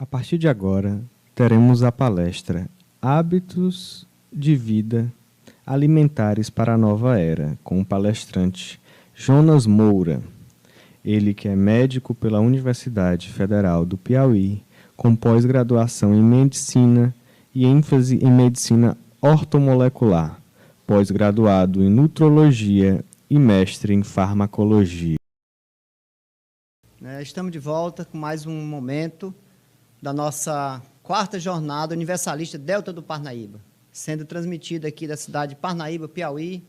A partir de agora, teremos a palestra Hábitos de Vida Alimentares para a Nova Era, com o palestrante Jonas Moura. Ele que é médico pela Universidade Federal do Piauí, com pós-graduação em Medicina e ênfase em Medicina Ortomolecular, pós-graduado em Nutrologia e mestre em Farmacologia. Estamos de volta com mais um momento da nossa quarta jornada universalista Delta do Parnaíba, sendo transmitida aqui da cidade de Parnaíba, Piauí.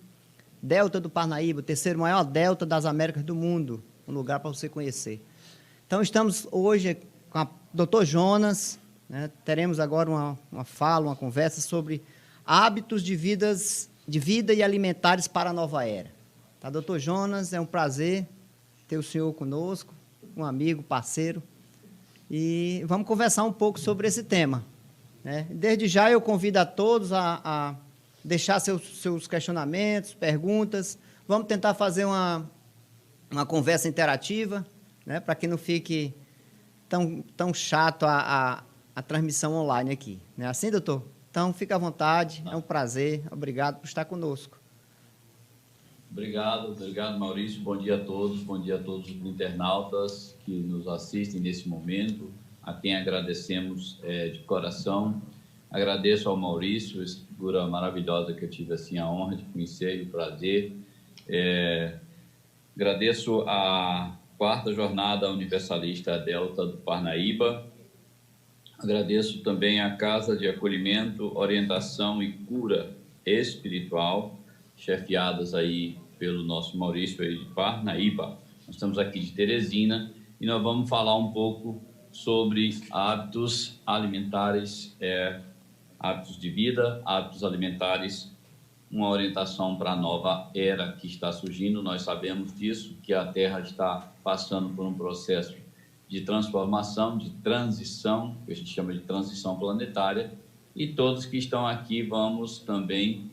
Delta do Parnaíba, o terceiro maior delta das Américas do mundo, um lugar para você conhecer. Então, estamos hoje com o Dr. Jonas, teremos agora uma fala, uma conversa sobre hábitos de vida e alimentares para a nova era. Tá, Dr. Jonas, é um prazer ter o senhor conosco, um amigo, parceiro, e vamos conversar um pouco sobre esse tema. Desde já eu convido a todos a deixar seus questionamentos, perguntas. Vamos tentar fazer uma conversa interativa, para que não fique tão chato a transmissão online aqui. Não é assim, doutor? Então, fique à vontade, é um prazer, obrigado por estar conosco. Obrigado, Maurício. Bom dia a todos os internautas que nos assistem nesse momento, a quem agradecemos de coração. Agradeço ao Maurício, essa figura maravilhosa que eu tive assim, a honra de conhecer e o prazer. Agradeço a quarta jornada universalista Delta do Parnaíba. Agradeço também a Casa de Acolhimento, Orientação e Cura Espiritual, chefiadas aí pelo nosso Maurício aí de Parnaíba. Nós estamos aqui de Teresina e nós vamos falar um pouco sobre hábitos alimentares, hábitos de vida, hábitos alimentares, uma orientação para a nova era que está surgindo. Nós sabemos disso, que a Terra está passando por um processo de transformação, de transição, que a gente chama de transição planetária, e todos que estão aqui vamos também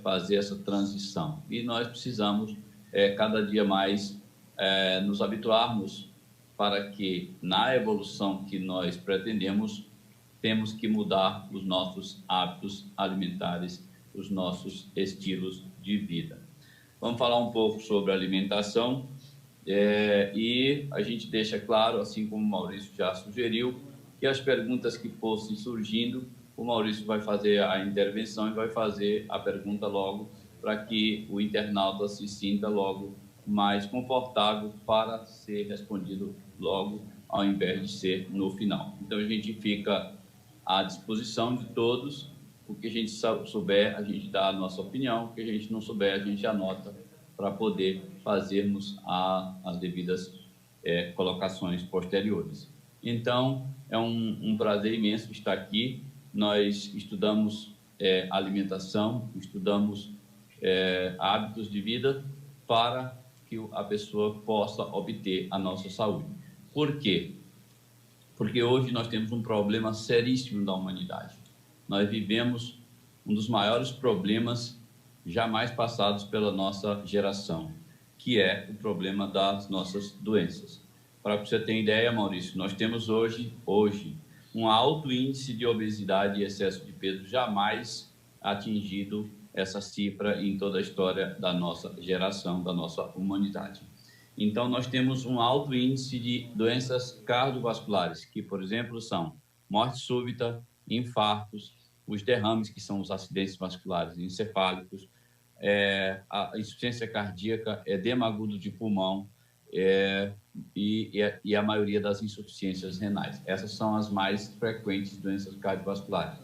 fazer essa transição. E nós precisamos cada dia mais nos habituarmos para que, na evolução que nós pretendemos, temos que mudar os nossos hábitos alimentares, os nossos estilos de vida. Vamos falar um pouco sobre alimentação e a gente deixa claro, assim como o Maurício já sugeriu, que as perguntas que fossem surgindo, o Maurício vai fazer a intervenção e vai fazer a pergunta logo, para que o internauta se sinta logo mais confortável para ser respondido logo, ao invés de ser no final. Então, a gente fica à disposição de todos. O que a gente souber, a gente dá a nossa opinião. O que a gente não souber, a gente anota para poder fazermos as devidas colocações posteriores. Então, é um prazer imenso estar aqui. Nós estudamos alimentação, estudamos hábitos de vida para que a pessoa possa obter a nossa saúde. Por quê? Porque hoje nós temos um problema seríssimo da humanidade. Nós vivemos um dos maiores problemas jamais passados pela nossa geração, que é o problema das nossas doenças. Para você ter ideia, Maurício, nós temos hoje um alto índice de obesidade e excesso de peso, jamais atingido essa cifra em toda a história da nossa geração, da nossa humanidade. Então, nós temos um alto índice de doenças cardiovasculares, que, por exemplo, são morte súbita, infartos, os derrames, que são os acidentes vasculares encefálicos, a insuficiência cardíaca, edema agudo de pulmão e a maioria das insuficiências renais. Essas são as mais frequentes doenças cardiovasculares.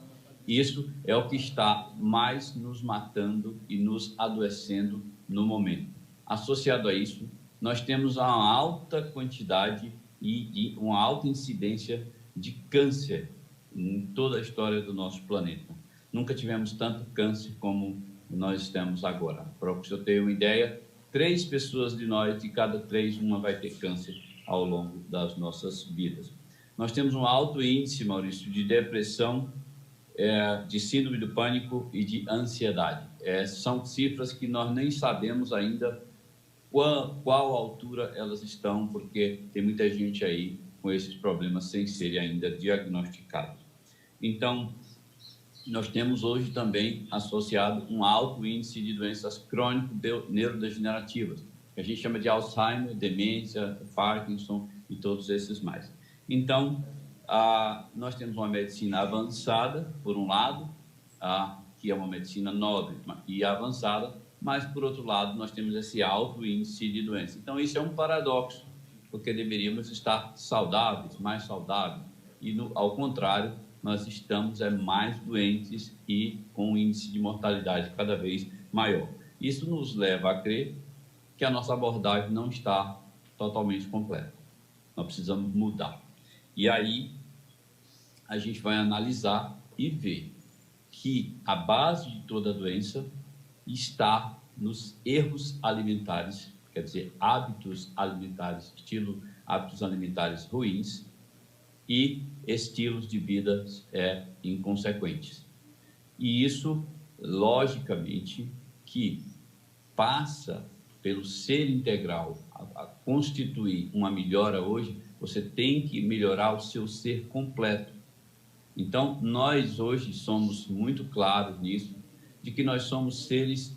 Isso é o que está mais nos matando e nos adoecendo no momento. Associado a isso, nós temos uma alta quantidade e uma alta incidência de câncer em toda a história do nosso planeta. Nunca tivemos tanto câncer como nós temos agora. Para o senhor ter uma ideia, 3 pessoas de nós, de cada 3, uma vai ter câncer ao longo das nossas vidas. Nós temos um alto índice, Maurício, de depressão, de síndrome do pânico e de ansiedade. São cifras que nós nem sabemos ainda qual altura elas estão, porque tem muita gente aí com com esses problemas sem serem ainda diagnosticados. Então, nós temos hoje também associado um alto índice de doenças crônico-neurodegenerativas, que a gente chama de Alzheimer, demência, Parkinson e todos esses mais. Então, nós temos uma medicina avançada, por um lado, que é uma medicina nobre e avançada, mas, por outro lado, nós temos esse alto índice de doença. Então, isso é um paradoxo, porque deveríamos estar saudáveis, mais saudáveis, e, ao contrário, nós estamos mais doentes e com um índice de mortalidade cada vez maior. Isso nos leva a crer que a nossa abordagem não está totalmente completa. Nós precisamos mudar. E aí, a gente vai analisar e ver que a base de toda a doença está nos erros alimentares, quer dizer, hábitos alimentares, hábitos alimentares ruins e estilos de vida inconsequentes. E isso, logicamente, que passa pelo ser integral, a constituir uma melhora hoje, você tem que melhorar o seu ser completo. Então, nós hoje somos muito claros nisso, de que nós somos seres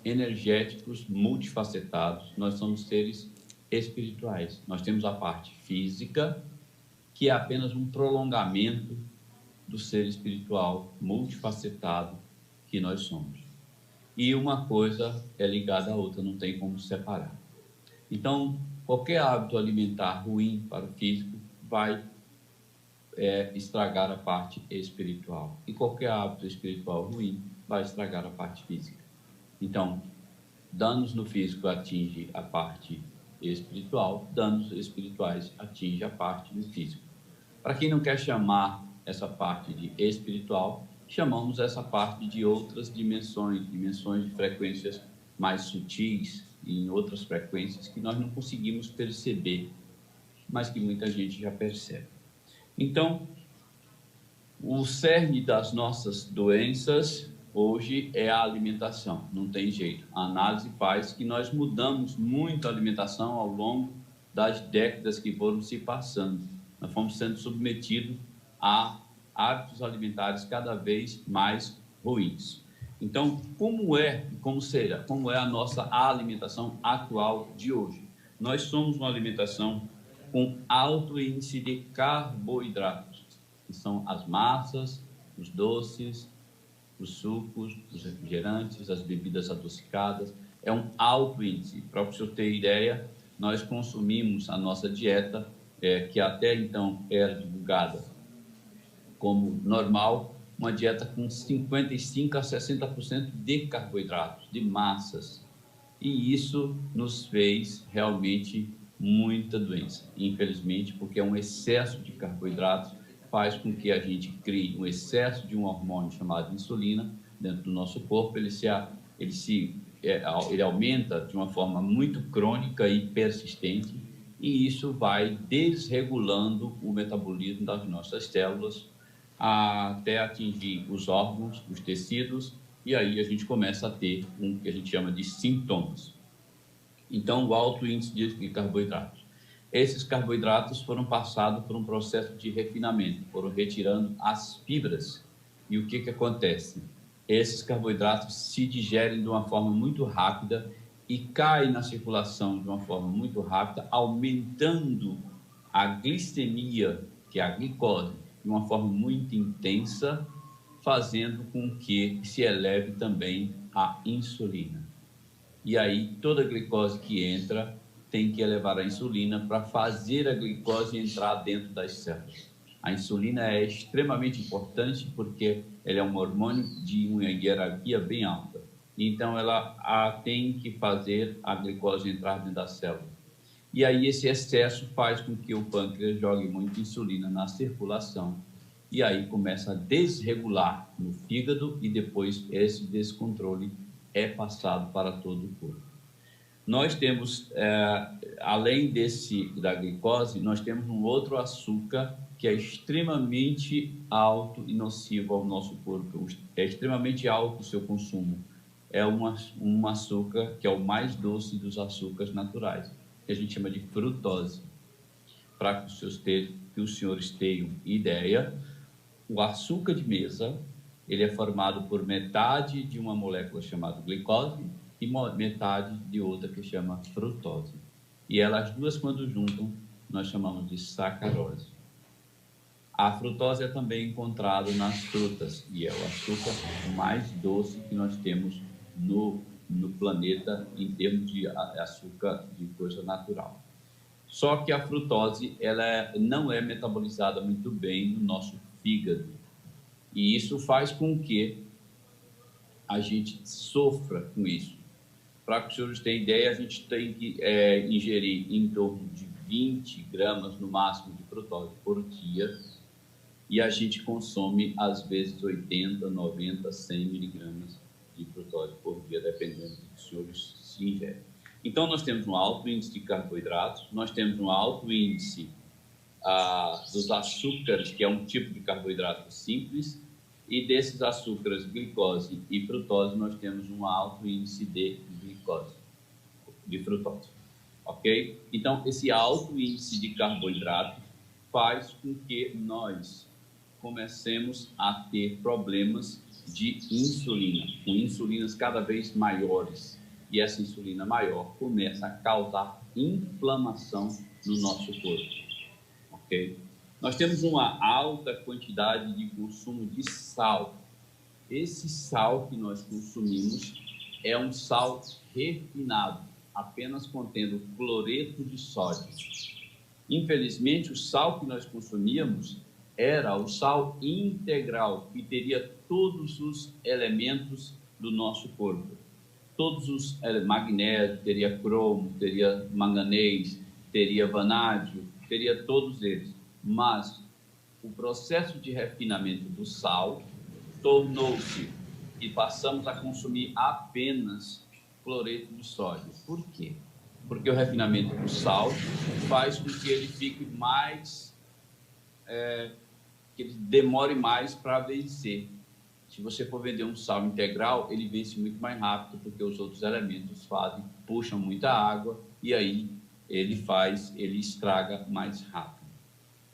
energéticos, multifacetados, nós somos seres espirituais. Nós temos a parte física, que é apenas um prolongamento do ser espiritual multifacetado que nós somos. E uma coisa é ligada à outra, não tem como separar. Então, qualquer hábito alimentar ruim para o físico vai estragar a parte espiritual. E qualquer hábito espiritual ruim vai estragar a parte física. Então, danos no físico atinge a parte espiritual, danos espirituais atinge a parte do físico. Para quem não quer chamar essa parte de espiritual, chamamos essa parte de outras dimensões de frequências mais sutis, e em outras frequências que nós não conseguimos perceber, mas que muita gente já percebe. Então, o cerne das nossas doenças hoje é a alimentação, não tem jeito. A análise faz que nós mudamos muito a alimentação ao longo das décadas que foram se passando. Nós fomos sendo submetidos a hábitos alimentares cada vez mais ruins. Então, como é a nossa alimentação atual de hoje? Nós somos uma alimentação com alto índice de carboidratos, que são as massas, os doces, os sucos, os refrigerantes, as bebidas adocicadas. É um alto índice. Para o senhor ter ideia, nós consumimos a nossa dieta, que até então era divulgada como normal, uma dieta com 55% a 60% de carboidratos, de massas. E isso nos fez realmente muita doença, infelizmente, porque um excesso de carboidratos faz com que a gente crie um excesso de um hormônio chamado insulina dentro do nosso corpo. Ele aumenta de uma forma muito crônica e persistente, e isso vai desregulando o metabolismo das nossas células até atingir os órgãos, os tecidos, e aí a gente começa a ter um que a gente chama de sintomas. Então, o alto índice de carboidratos. Esses carboidratos foram passados por um processo de refinamento, foram retirando as fibras. E o que acontece? Esses carboidratos se digerem de uma forma muito rápida e caem na circulação de uma forma muito rápida, aumentando a glicemia, que é a glicose, de uma forma muito intensa, fazendo com que se eleve também a insulina. E aí, toda a glicose que entra tem que elevar a insulina para fazer a glicose entrar dentro das células. A insulina é extremamente importante porque ela é um hormônio de uma hierarquia bem alta. Então, ela tem que fazer a glicose entrar dentro da célula. E aí, esse excesso faz com que o pâncreas jogue muita insulina na circulação. E aí, começa a desregular no fígado e depois esse descontrole é passado para todo o corpo. Nós temos, além da glicose, nós temos um outro açúcar que é extremamente alto e nocivo ao nosso corpo. É extremamente alto o seu consumo. É um açúcar que é o mais doce dos açúcares naturais, que a gente chama de frutose. para que os senhores tenham ideia, o açúcar de mesa, ele é formado por metade de uma molécula chamada glicose e metade de outra que chama frutose. E elas duas, quando juntam, nós chamamos de sacarose. A frutose é também encontrada nas frutas e é o açúcar mais doce que nós temos no planeta em termos de açúcar de coisa natural. Só que a frutose ela não é metabolizada muito bem no nosso fígado. E isso faz com que a gente sofra com isso. Para que os senhores tenham ideia, a gente tem que ingerir em torno de 20 gramas no máximo de frutose por dia. E a gente consome, às vezes, 80, 90, 100 miligramas de frutose por dia, dependendo do que os senhores se ingerem. Então, nós temos um alto índice de carboidratos, nós temos um alto índice dos açúcares, que é um tipo de carboidrato simples, e desses açúcares, glicose e frutose, nós temos um alto índice de frutose, ok? Então, esse alto índice de carboidrato faz com que nós comecemos a ter problemas de insulina, com insulinas cada vez maiores, e essa insulina maior começa a causar inflamação no nosso corpo, ok? Nós temos uma alta quantidade de consumo de sal. Esse sal que nós consumimos é um sal refinado, apenas contendo cloreto de sódio. Infelizmente, o sal que nós consumíamos era o sal integral, que teria todos os elementos do nosso corpo. Todos os magnésio, teria cromo, teria manganês, teria vanádio, teria todos eles. Mas o processo de refinamento do sal tornou-se e passamos a consumir apenas cloreto de sódio. Por quê? Porque o refinamento do sal faz com que ele fique mais, que ele demore mais para vencer. Se você for vender um sal integral, ele vence muito mais rápido, porque os outros elementos puxam muita água, e aí ele estraga mais rápido.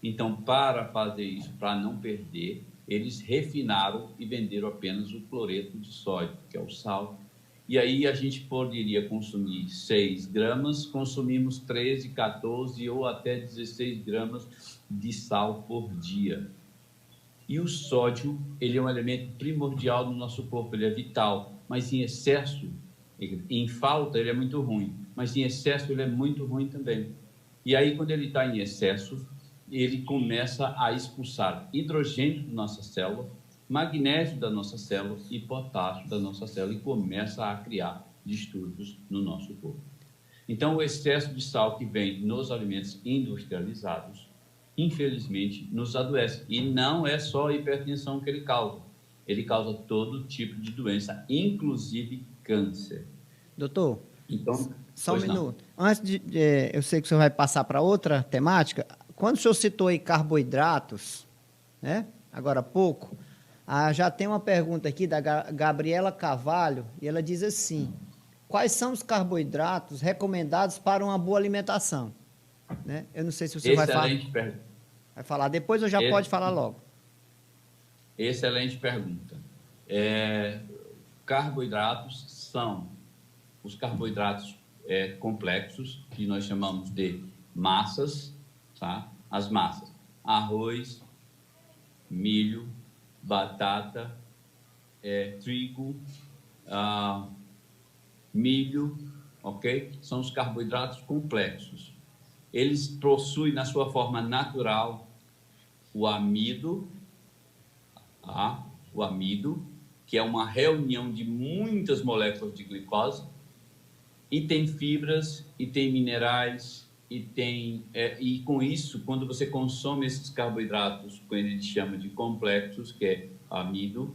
Então, para fazer isso, para não perder, eles refinaram e venderam apenas o cloreto de sódio, que é o sal. E aí a gente poderia consumir 6 gramas, consumimos 13, 14 ou até 16 gramas de sal por dia. E o sódio, ele é um elemento primordial no nosso corpo, ele é vital, mas em excesso, em falta, ele é muito ruim, mas em excesso ele é muito ruim também. E aí, quando ele está em excesso, ele começa a expulsar hidrogênio da nossa célula, magnésio da nossa célula e potássio da nossa célula, e começa a criar distúrbios no nosso corpo. Então, o excesso de sal que vem nos alimentos industrializados, infelizmente, nos adoece. E não é só a hipertensão que ele causa todo tipo de doença, inclusive câncer. Doutor, então, só um minuto. Antes eu sei que o senhor vai passar para outra temática. Quando o senhor citou aí carboidratos, né? Agora há pouco, já tem uma pergunta aqui da Gabriela Carvalho, e ela diz assim: quais são os carboidratos recomendados para uma boa alimentação? Né? Eu não sei se você vai falar depois ou já pode falar logo. Excelente pergunta. Carboidratos são os carboidratos complexos, que nós chamamos de massas, tá? As massas: arroz, milho, batata, trigo, milho, ok? São os carboidratos complexos. Eles possuem na sua forma natural o amido, tá? O amido, que é uma reunião de muitas moléculas de glicose, e tem fibras, e tem minerais, e com isso, quando você consome esses carboidratos, que ele chama de complexos, que é amido,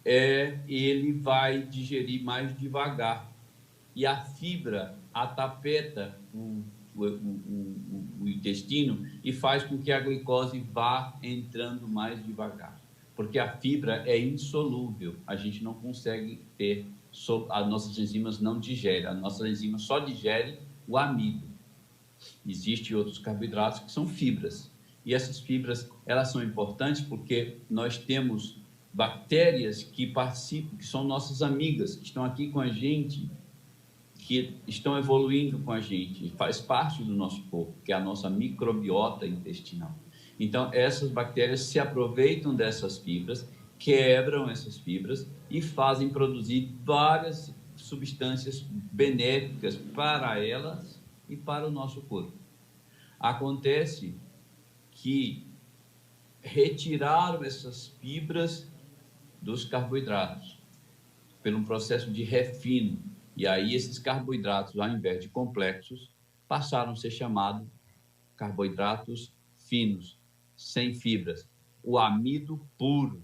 ele vai digerir mais devagar. E a fibra atapeta o intestino e faz com que a glicose vá entrando mais devagar. Porque a fibra é insolúvel, a gente não consegue as nossas enzimas não digerem, a nossa enzima só digere o amido. Existem outros carboidratos que são fibras. E essas fibras, elas são importantes porque nós temos bactérias que participam, que são nossas amigas, que estão aqui com a gente, que estão evoluindo com a gente, faz parte do nosso corpo, que é a nossa microbiota intestinal. Então, essas bactérias se aproveitam dessas fibras, quebram essas fibras e fazem produzir várias substâncias benéficas para elas e para o nosso corpo. Acontece que retiraram essas fibras dos carboidratos por um processo de refino, e aí esses carboidratos, ao invés de complexos, passaram a ser chamados carboidratos finos, sem fibras, o amido puro.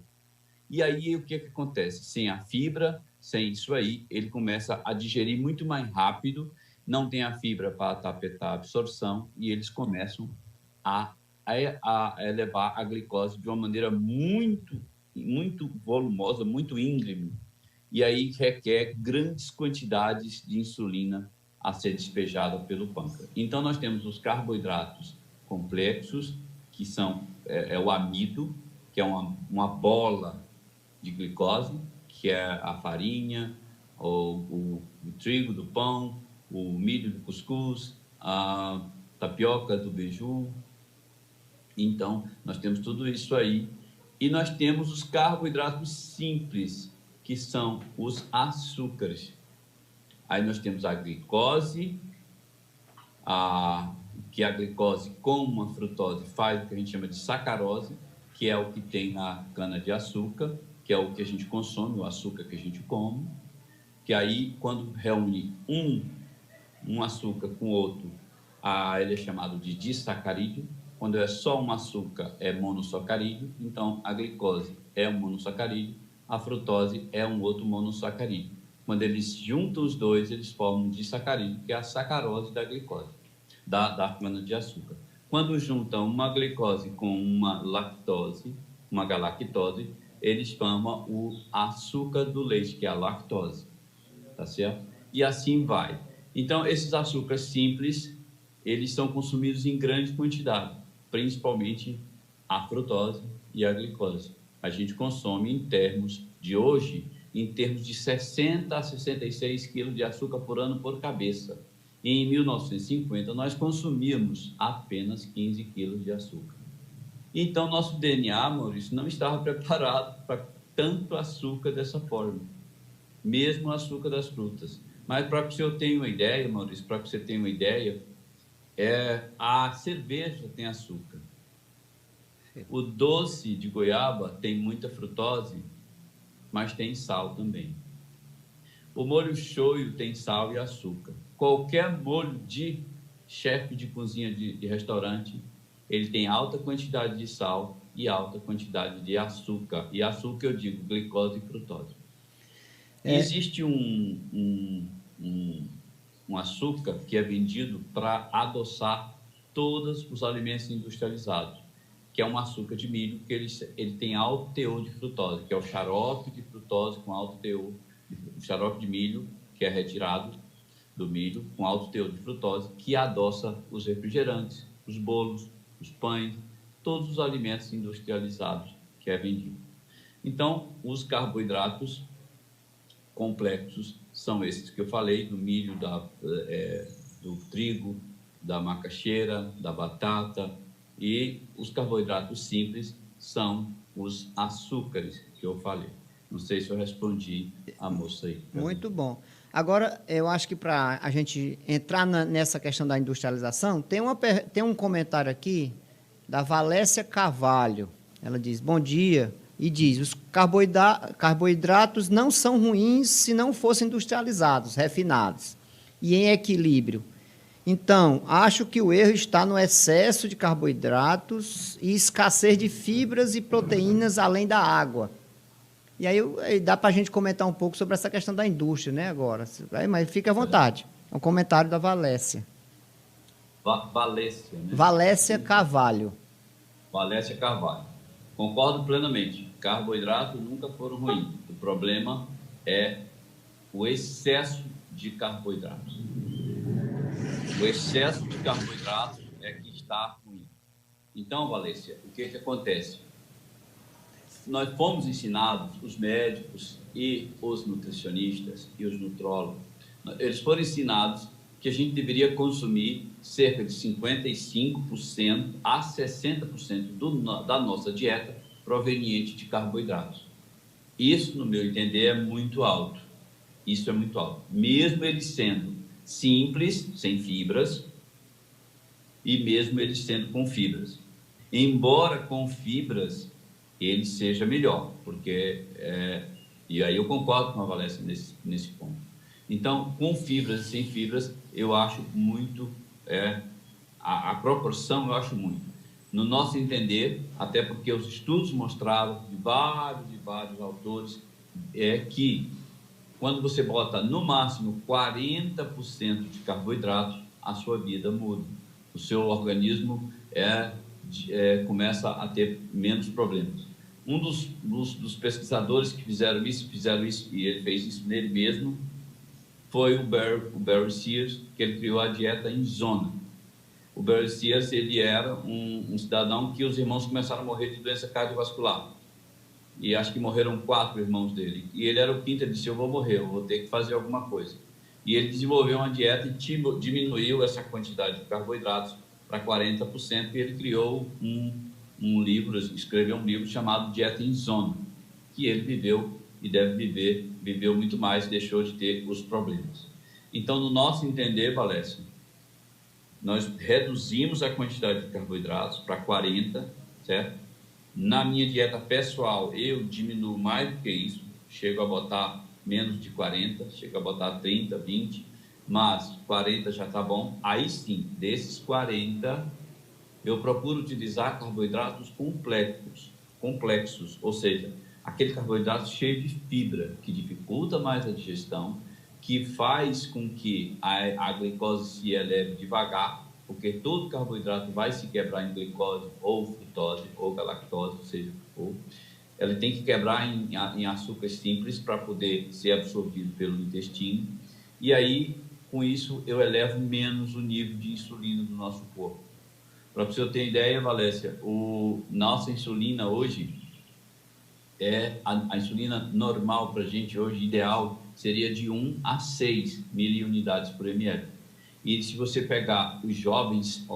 E aí o que acontece? Sem a fibra, sem isso aí, ele começa a digerir muito mais rápido, não tem a fibra para tapetar a absorção, e eles começam a elevar a glicose de uma maneira muito volumosa, muito íngreme, e aí requer grandes quantidades de insulina a ser despejada pelo pâncreas. Então, nós temos os carboidratos complexos, que são o amido, que é uma bola de glicose, que é a farinha, o trigo do pão, o milho do cuscuz, a tapioca do beiju. Então, nós temos tudo isso aí. E nós temos os carboidratos simples, que são os açúcares. Aí nós temos a glicose, que a glicose com uma frutose faz o que a gente chama de sacarose, que é o que tem na cana-de-açúcar, que é o que a gente consome, o açúcar que a gente come, que aí, quando reúne um açúcar com outro, ele é chamado de disacarídeo. Quando é só um açúcar, é monossacarídeo. Então, a glicose é um monossacarídeo, a frutose é um outro monossacarídeo. Quando eles juntam os dois, eles formam um disacarídeo, que é a sacarose da glicose, da cana-de-açúcar. Quando juntam uma glicose com uma lactose, uma galactose, eles formam o açúcar do leite, que é a lactose, tá certo? E assim vai. Então, esses açúcares simples, eles são consumidos em grande quantidade, principalmente a frutose e a glicose. A gente consome em termos de hoje, em termos de 60 a 66 quilos de açúcar por ano por cabeça. E em 1950, nós consumíamos apenas 15 quilos de açúcar. Então, nosso DNA, Maurício, não estava preparado para tanto açúcar dessa forma, mesmo o açúcar das frutas. Mas para que você tenha uma ideia, Maurício, para que você tenha uma ideia, a cerveja tem açúcar. O doce de goiaba tem muita frutose, mas tem sal também. O molho shoyu tem sal e açúcar. Qualquer molho de chefe de cozinha de restaurante, ele tem alta quantidade de sal e alta quantidade de açúcar. E açúcar, eu digo, glicose e frutose. Existe um açúcar que é vendido para adoçar todos os alimentos industrializados, que é um açúcar de milho, que ele tem alto teor de frutose, que é o xarope de frutose com alto teor, o xarope de milho, que é retirado do milho, com alto teor de frutose, que adoça os refrigerantes, os bolos, os pães, todos os alimentos industrializados que é vendido. Então, os carboidratos complexos são esses que eu falei, do milho, do trigo, da macaxeira, da batata, e os carboidratos simples são os açúcares que eu falei. Não sei se eu respondi a moça aí. Muito bom. Agora, eu acho que para a gente entrar nessa questão da industrialização, tem um comentário aqui da Valécia Carvalho. Ela diz, bom dia, e diz, os carboidratos não são ruins se não fossem industrializados, refinados, e em equilíbrio. Então, acho que o erro está no excesso de carboidratos e escassez de fibras e proteínas além da água. E aí dá para a gente comentar um pouco sobre essa questão da indústria, né, agora. Mas fique à vontade. É um comentário da Valécia. Valécia, né? Valécia Carvalho. Valécia Carvalho. Concordo plenamente. Carboidratos nunca foram ruins. O problema é o excesso de carboidratos. O excesso de carboidrato é que está ruim. Então, Valência, o que acontece? Nós fomos ensinados, os médicos e os nutricionistas e os nutrólogos, eles foram ensinados que a gente deveria consumir cerca de 55% a 60% da nossa dieta proveniente de carboidratos. Isso, no meu entender, é muito alto. Isso é muito alto. Mesmo ele sendo simples, sem fibras, e mesmo ele sendo com fibras. Embora com fibras, ele seja melhor, porque... e aí eu concordo com a Valécia nesse ponto. Então, com fibras e sem fibras, eu acho muito... a proporção eu acho muito. No nosso entender, até porque os estudos mostraram, de vários autores, que quando você bota no máximo 40% de carboidratos, a sua vida muda. O seu organismo começa a ter menos problemas. Um dos pesquisadores que fizeram isso, e ele fez isso nele mesmo, foi o Barry Sears, que ele criou a dieta em zona. O Barry Sears, ele era um cidadão que os irmãos começaram a morrer de doença cardiovascular. E acho que morreram 4 irmãos dele. E ele era o quinto, ele disse, eu vou morrer, eu vou ter que fazer alguma coisa. E ele desenvolveu uma dieta e diminuiu essa quantidade de carboidratos para 40%, e ele criou um livro, escreveu um livro chamado Dieta em Zona, que ele viveu e viveu muito mais, deixou de ter os problemas. Então, no nosso entender, Valécia, nós reduzimos a quantidade de carboidratos para 40, certo? Na minha dieta pessoal, eu diminuo mais do que isso, chego a botar menos de 40, chego a botar 30, 20, mas 40 já está bom. Aí sim, desses 40, eu procuro utilizar carboidratos complexos, ou seja, aquele carboidrato cheio de fibra, que dificulta mais a digestão, que faz com que a glicose se eleve devagar, porque todo carboidrato vai se quebrar em glicose, ou frutose, ou galactose, ou seja, ela tem que quebrar em açúcares simples para poder ser absorvido pelo intestino, e aí, com isso, eu elevo menos o nível de insulina do nosso corpo. Para você ter ideia, Valécia, nossa insulina hoje, a insulina normal para a gente hoje, ideal, seria de 1 a 6 miliunidades por ml. E se você pegar os jovens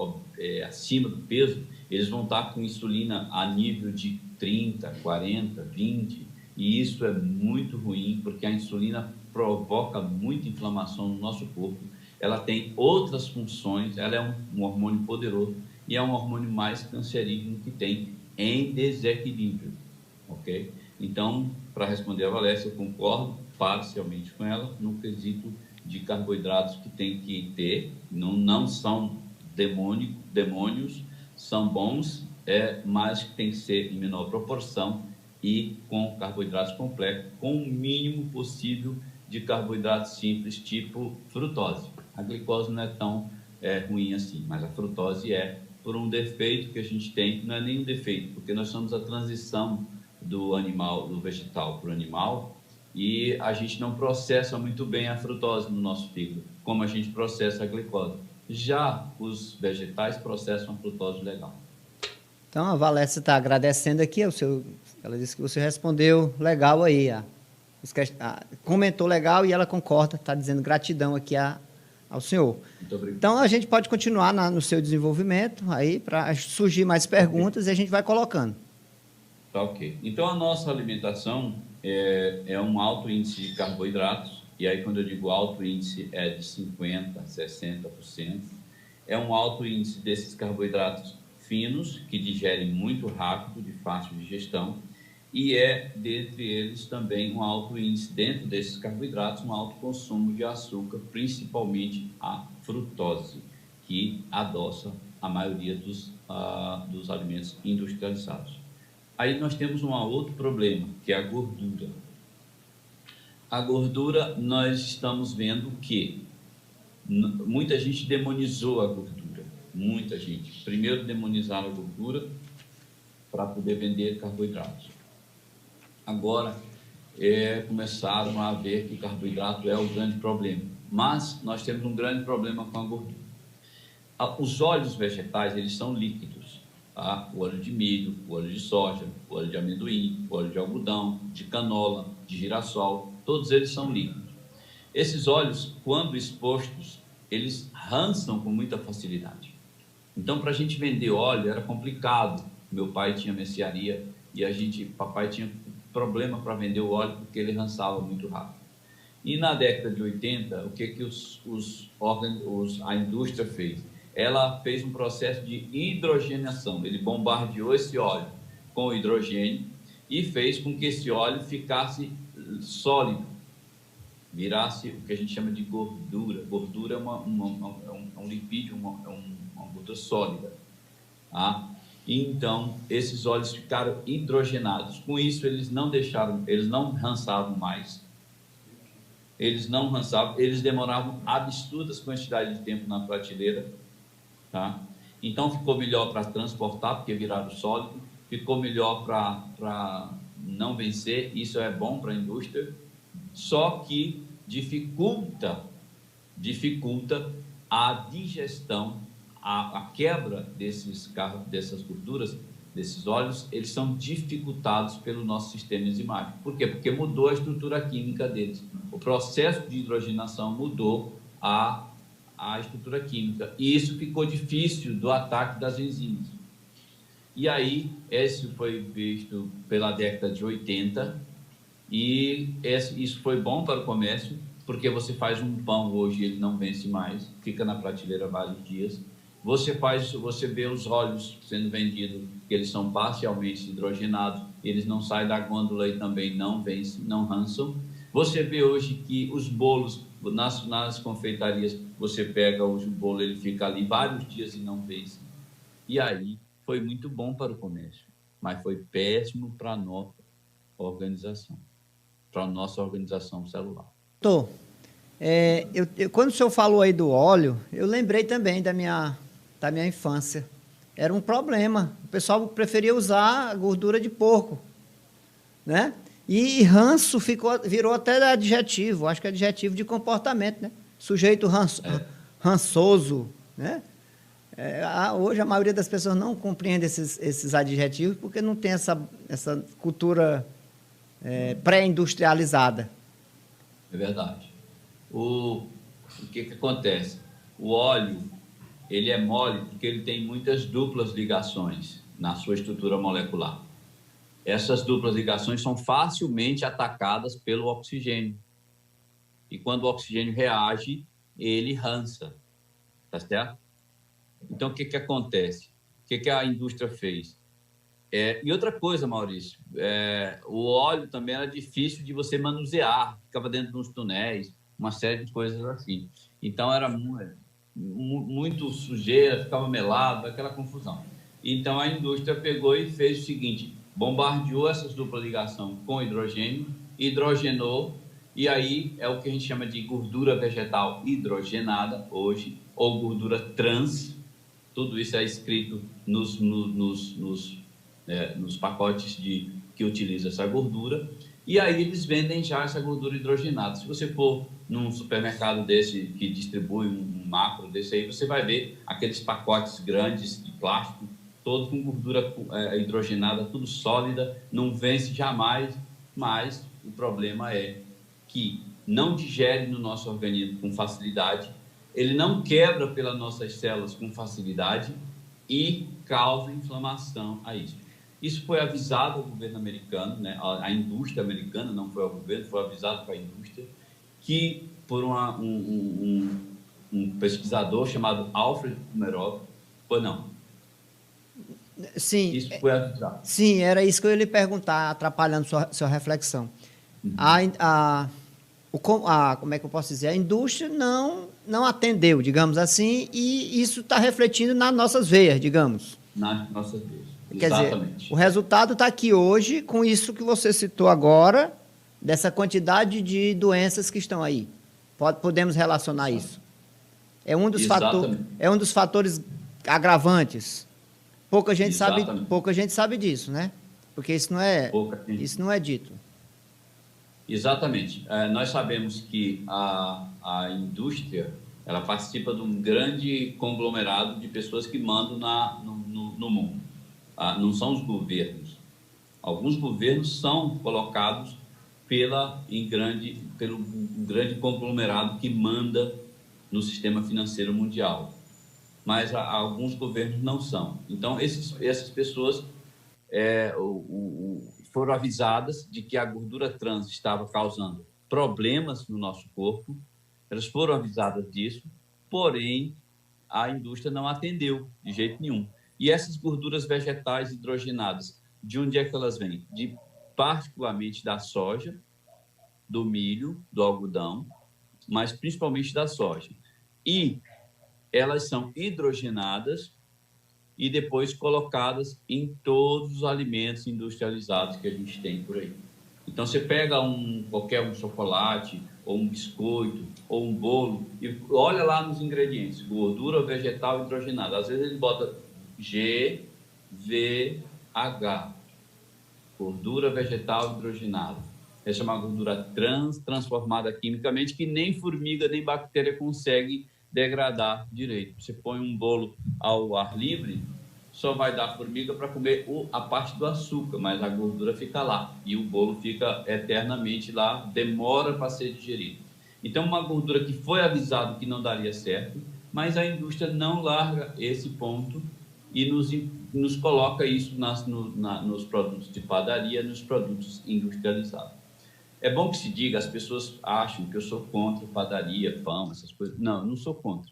acima do peso, eles vão estar com insulina a nível de 30, 40, 20, e isso é muito ruim, porque a insulina provoca muita inflamação no nosso corpo, ela tem outras funções, ela é um hormônio poderoso, e é um hormônio mais cancerígeno que tem em desequilíbrio, ok? Então, para responder a Valécia, eu concordo parcialmente com ela no quesito de carboidratos que tem que ter, não são demônios, são bons, mas tem que ser em menor proporção e com carboidratos complexos, com o mínimo possível de carboidratos simples, tipo frutose. A glicose não é tão ruim assim, mas a frutose por um defeito que a gente tem, que não é nem um defeito, porque nós somos a transição do vegetal para o animal, e a gente não processa muito bem a frutose no nosso fígado, como a gente processa a glicose. Já os vegetais processam a frutose legal. Então, a Valécia está agradecendo aqui, ela disse que você respondeu legal aí, comentou legal e ela concorda, está dizendo gratidão aqui ao senhor. Muito obrigado. Então, a gente pode continuar no seu desenvolvimento, aí, para surgir mais perguntas, e a gente vai colocando. Tá ok. Então, a nossa alimentação é um alto índice de carboidratos, e aí quando eu digo alto índice é de 50%, 60%, é um alto índice desses carboidratos finos, que digerem muito rápido, de fácil digestão, e dentre eles também um alto índice, dentro desses carboidratos, um alto consumo de açúcar, principalmente a frutose, que adoça a maioria dos alimentos industrializados. Aí nós temos um outro problema, que é a gordura. A gordura, nós estamos vendo que muita gente demonizou a gordura. Muita gente. Primeiro demonizaram a gordura para poder vender carboidratos. Agora, começaram a ver que o carboidrato é o grande problema. Mas nós temos um grande problema com a gordura. Os óleos vegetais, eles são líquidos, tá? O óleo de milho, o óleo de soja, o óleo de amendoim, o óleo de algodão, de canola, de girassol, todos eles são líquidos. Esses óleos, quando expostos, eles rançam com muita facilidade. Então, para a gente vender óleo era complicado. Meu pai tinha mercearia e papai tinha problema para vender o óleo porque ele rançava muito rápido. E na década de 80, o que a indústria fez? Ela fez um processo de hidrogenação. Ele bombardeou esse óleo com hidrogênio e fez com que esse óleo ficasse sólido, virasse o que a gente chama de gordura. Gordura é um lipídio, uma gordura sólida. Tá? Então, esses óleos ficaram hidrogenados. Com isso, eles não rançavam mais. Eles não rançavam, eles demoravam absurdas quantidades de tempo na prateleira. Tá? Então, ficou melhor para transportar, porque viraram sólido. Ficou melhor para não vencer. Isso é bom para a indústria. Só que dificulta a digestão, a quebra dessas gorduras, desses óleos, eles são dificultados pelo nosso sistema enzimático. Por quê? Porque mudou a estrutura química deles. O processo de hidrogenação mudou a estrutura química. E isso ficou difícil do ataque das enzimas. E aí, esse foi visto pela década de 80, e isso foi bom para o comércio, porque você faz um pão hoje, ele não vence mais, fica na prateleira vários dias. Você vê os óleos sendo vendidos, que eles são parcialmente hidrogenados, eles não saem da gôndola e também não vencem, não rançam. Você vê hoje que os bolos, nas confeitarias, você pega hoje o bolo, ele fica ali vários dias e não vence. E aí, foi muito bom para o comércio, mas foi péssimo para a nossa organização, para a nossa organização celular. Doutor, quando o senhor falou aí do óleo, eu lembrei também da minha infância. Era um problema. O pessoal preferia usar a gordura de porco, né? E ranço virou até adjetivo, acho que é adjetivo de comportamento, né? Sujeito rançoso, né? Hoje a maioria das pessoas não compreende esses adjetivos porque não tem essa cultura pré-industrializada. É verdade. O que acontece? O óleo, ele é mole porque ele tem muitas duplas ligações na sua estrutura molecular. Essas duplas ligações são facilmente atacadas pelo oxigênio. E quando o oxigênio reage, ele rança. Tá certo? Então, o que acontece? O que a indústria fez? E outra coisa, Maurício, o óleo também era difícil de você manusear, ficava dentro dos túneis, uma série de coisas assim. Então, era muito sujeira, ficava melado, aquela confusão. Então, a indústria pegou e fez o seguinte, bombardeou essas duplas ligações com hidrogênio, hidrogenou, e aí é o que a gente chama de gordura vegetal hidrogenada hoje, ou gordura trans. Tudo isso é escrito nos pacotes que utiliza essa gordura, e aí eles vendem já essa gordura hidrogenada. Se você for num supermercado desse que distribui um macro desse aí, você vai ver aqueles pacotes grandes de plástico, todos com gordura hidrogenada, tudo sólida, não vence jamais, mas o problema é que não digere no nosso organismo com facilidade, ele não quebra pelas nossas células com facilidade e causa inflamação a isso. Isso foi avisado ao governo americano, né? A indústria americana, não foi ao governo, foi avisado para a indústria, que por um pesquisador chamado Alfred Pomerov, Sim, isso foi avisado. Sim, era isso que eu ia lhe perguntar, atrapalhando sua reflexão. Uhum. Como é que eu posso dizer? A indústria não atendeu, digamos assim, e isso está refletindo nas nossas veias, digamos. Nas nossas veias, exatamente. Quer dizer, o resultado está aqui hoje com isso que você citou agora, dessa quantidade de doenças que estão aí. Podemos relacionar isso. É um dos fatores agravantes. Pouca gente sabe disso, né? Porque isso não é dito. Exatamente. Nós sabemos que a indústria Ela participa de um grande conglomerado de pessoas que mandam no mundo. Não são os governos. Alguns governos são colocados pelo grande conglomerado que manda no sistema financeiro mundial. Mas alguns governos não são. Então, essas pessoas foram avisadas de que a gordura trans estava causando problemas no nosso corpo. Elas foram avisadas disso, porém, a indústria não atendeu de jeito nenhum. E essas gorduras vegetais hidrogenadas, de onde é que elas vêm? Particularmente da soja, do milho, do algodão, mas principalmente da soja. E elas são hidrogenadas e depois colocadas em todos os alimentos industrializados que a gente tem por aí. Então, você pega qualquer um chocolate, ou um biscoito, ou um bolo, e olha lá nos ingredientes, gordura vegetal hidrogenada. Às vezes ele bota GVH, gordura vegetal hidrogenada. Essa é uma gordura transformada quimicamente, que nem formiga nem bactéria consegue degradar direito. Você põe um bolo ao ar livre, só vai dar formiga para comer a parte do açúcar, mas a gordura fica lá e o bolo fica eternamente lá, demora para ser digerido. Então, uma gordura que foi avisado que não daria certo, mas a indústria não larga esse ponto e nos coloca isso nos produtos de padaria, nos produtos industrializados. É bom que se diga, as pessoas acham que eu sou contra padaria, pão, essas coisas. Não, não sou contra.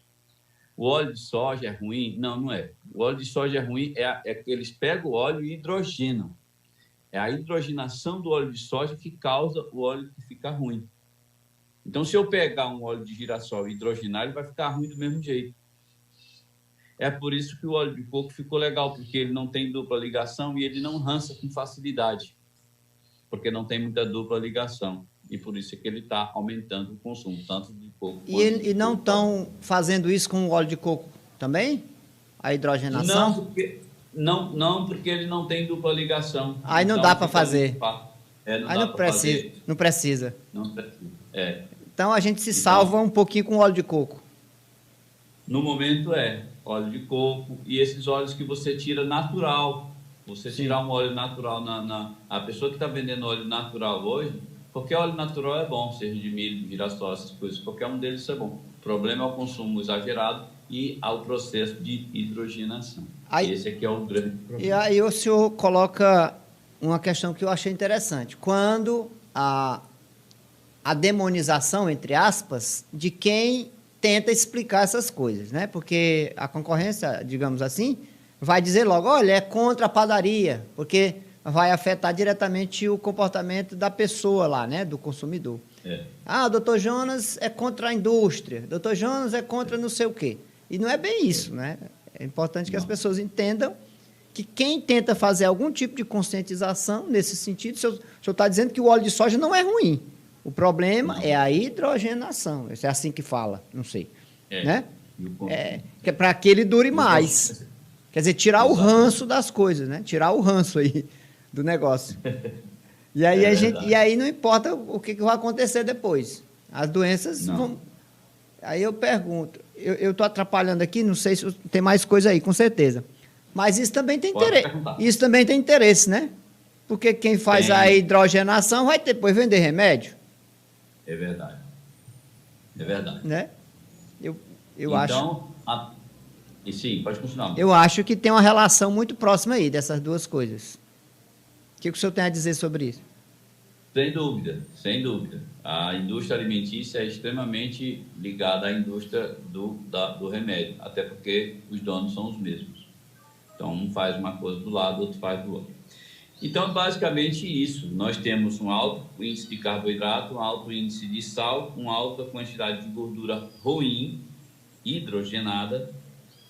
O óleo de soja é ruim? Não, não é. O óleo de soja é ruim, é que eles pegam o óleo e hidrogenam. É a hidrogenação do óleo de soja que causa o óleo que fica ruim. Então, se eu pegar um óleo de girassol e hidrogenar, ele vai ficar ruim do mesmo jeito. É por isso que o óleo de coco ficou legal, porque ele não tem dupla ligação e ele não rança com facilidade, porque não tem muita dupla ligação. E por isso é que ele está aumentando o consumo, tanto de coco quanto E não estão fazendo isso com o óleo de coco também? A hidrogenação? Não, porque ele não tem dupla ligação. Aí não então, dá para fazer. Não Aí dá não para precisa, fazer. não precisa. Não precisa. Então a gente se salva um pouquinho com óleo de coco. No momento óleo de coco e esses óleos que você tira natural. Você tirar um óleo natural a pessoa que está vendendo óleo natural hoje, qualquer óleo natural é bom, seja de milho, de girassol, essas coisas, qualquer um deles é bom. O problema é o consumo exagerado e ao processo de hidrogenação. Esse aqui é o grande problema. E aí o senhor coloca uma questão que eu achei interessante. Quando a demonização, entre aspas, de quem tenta explicar essas coisas, né? Porque a concorrência, digamos assim, vai dizer logo, olha, é contra a padaria, porque vai afetar diretamente o comportamento da pessoa lá, né? Do consumidor. O doutor Jonas é contra a indústria, doutor Jonas é contra não sei o quê. E não é bem isso, né? É importante que as pessoas entendam que quem tenta fazer algum tipo de conscientização nesse sentido, o senhor está dizendo que o óleo de soja não é ruim. O problema é a hidrogenação. É assim que fala, não sei. Né? Que é para que ele dure mais. Quer dizer, tirar o ranço das coisas, né? Tirar o ranço aí do negócio. E aí, e aí não importa o que vai acontecer depois. As doenças vão... Aí eu pergunto, eu estou atrapalhando aqui, não sei se tem mais coisa aí, com certeza. Mas isso também tem interesse. Isso também tem interesse, né? Porque quem faz a hidrogenação vai depois vender remédio. É verdade. É verdade. Né? Eu acho... E sim, pode continuar. Eu acho que tem uma relação muito próxima aí dessas duas coisas. O que o senhor tem a dizer sobre isso? Sem dúvida, sem dúvida. A indústria alimentícia é extremamente ligada à indústria do remédio, até porque os donos são os mesmos. Então, um faz uma coisa do lado, outro faz do outro. Então, basicamente isso. Nós temos um alto índice de carboidrato, um alto índice de sal, uma alta quantidade de gordura ruim, hidrogenada,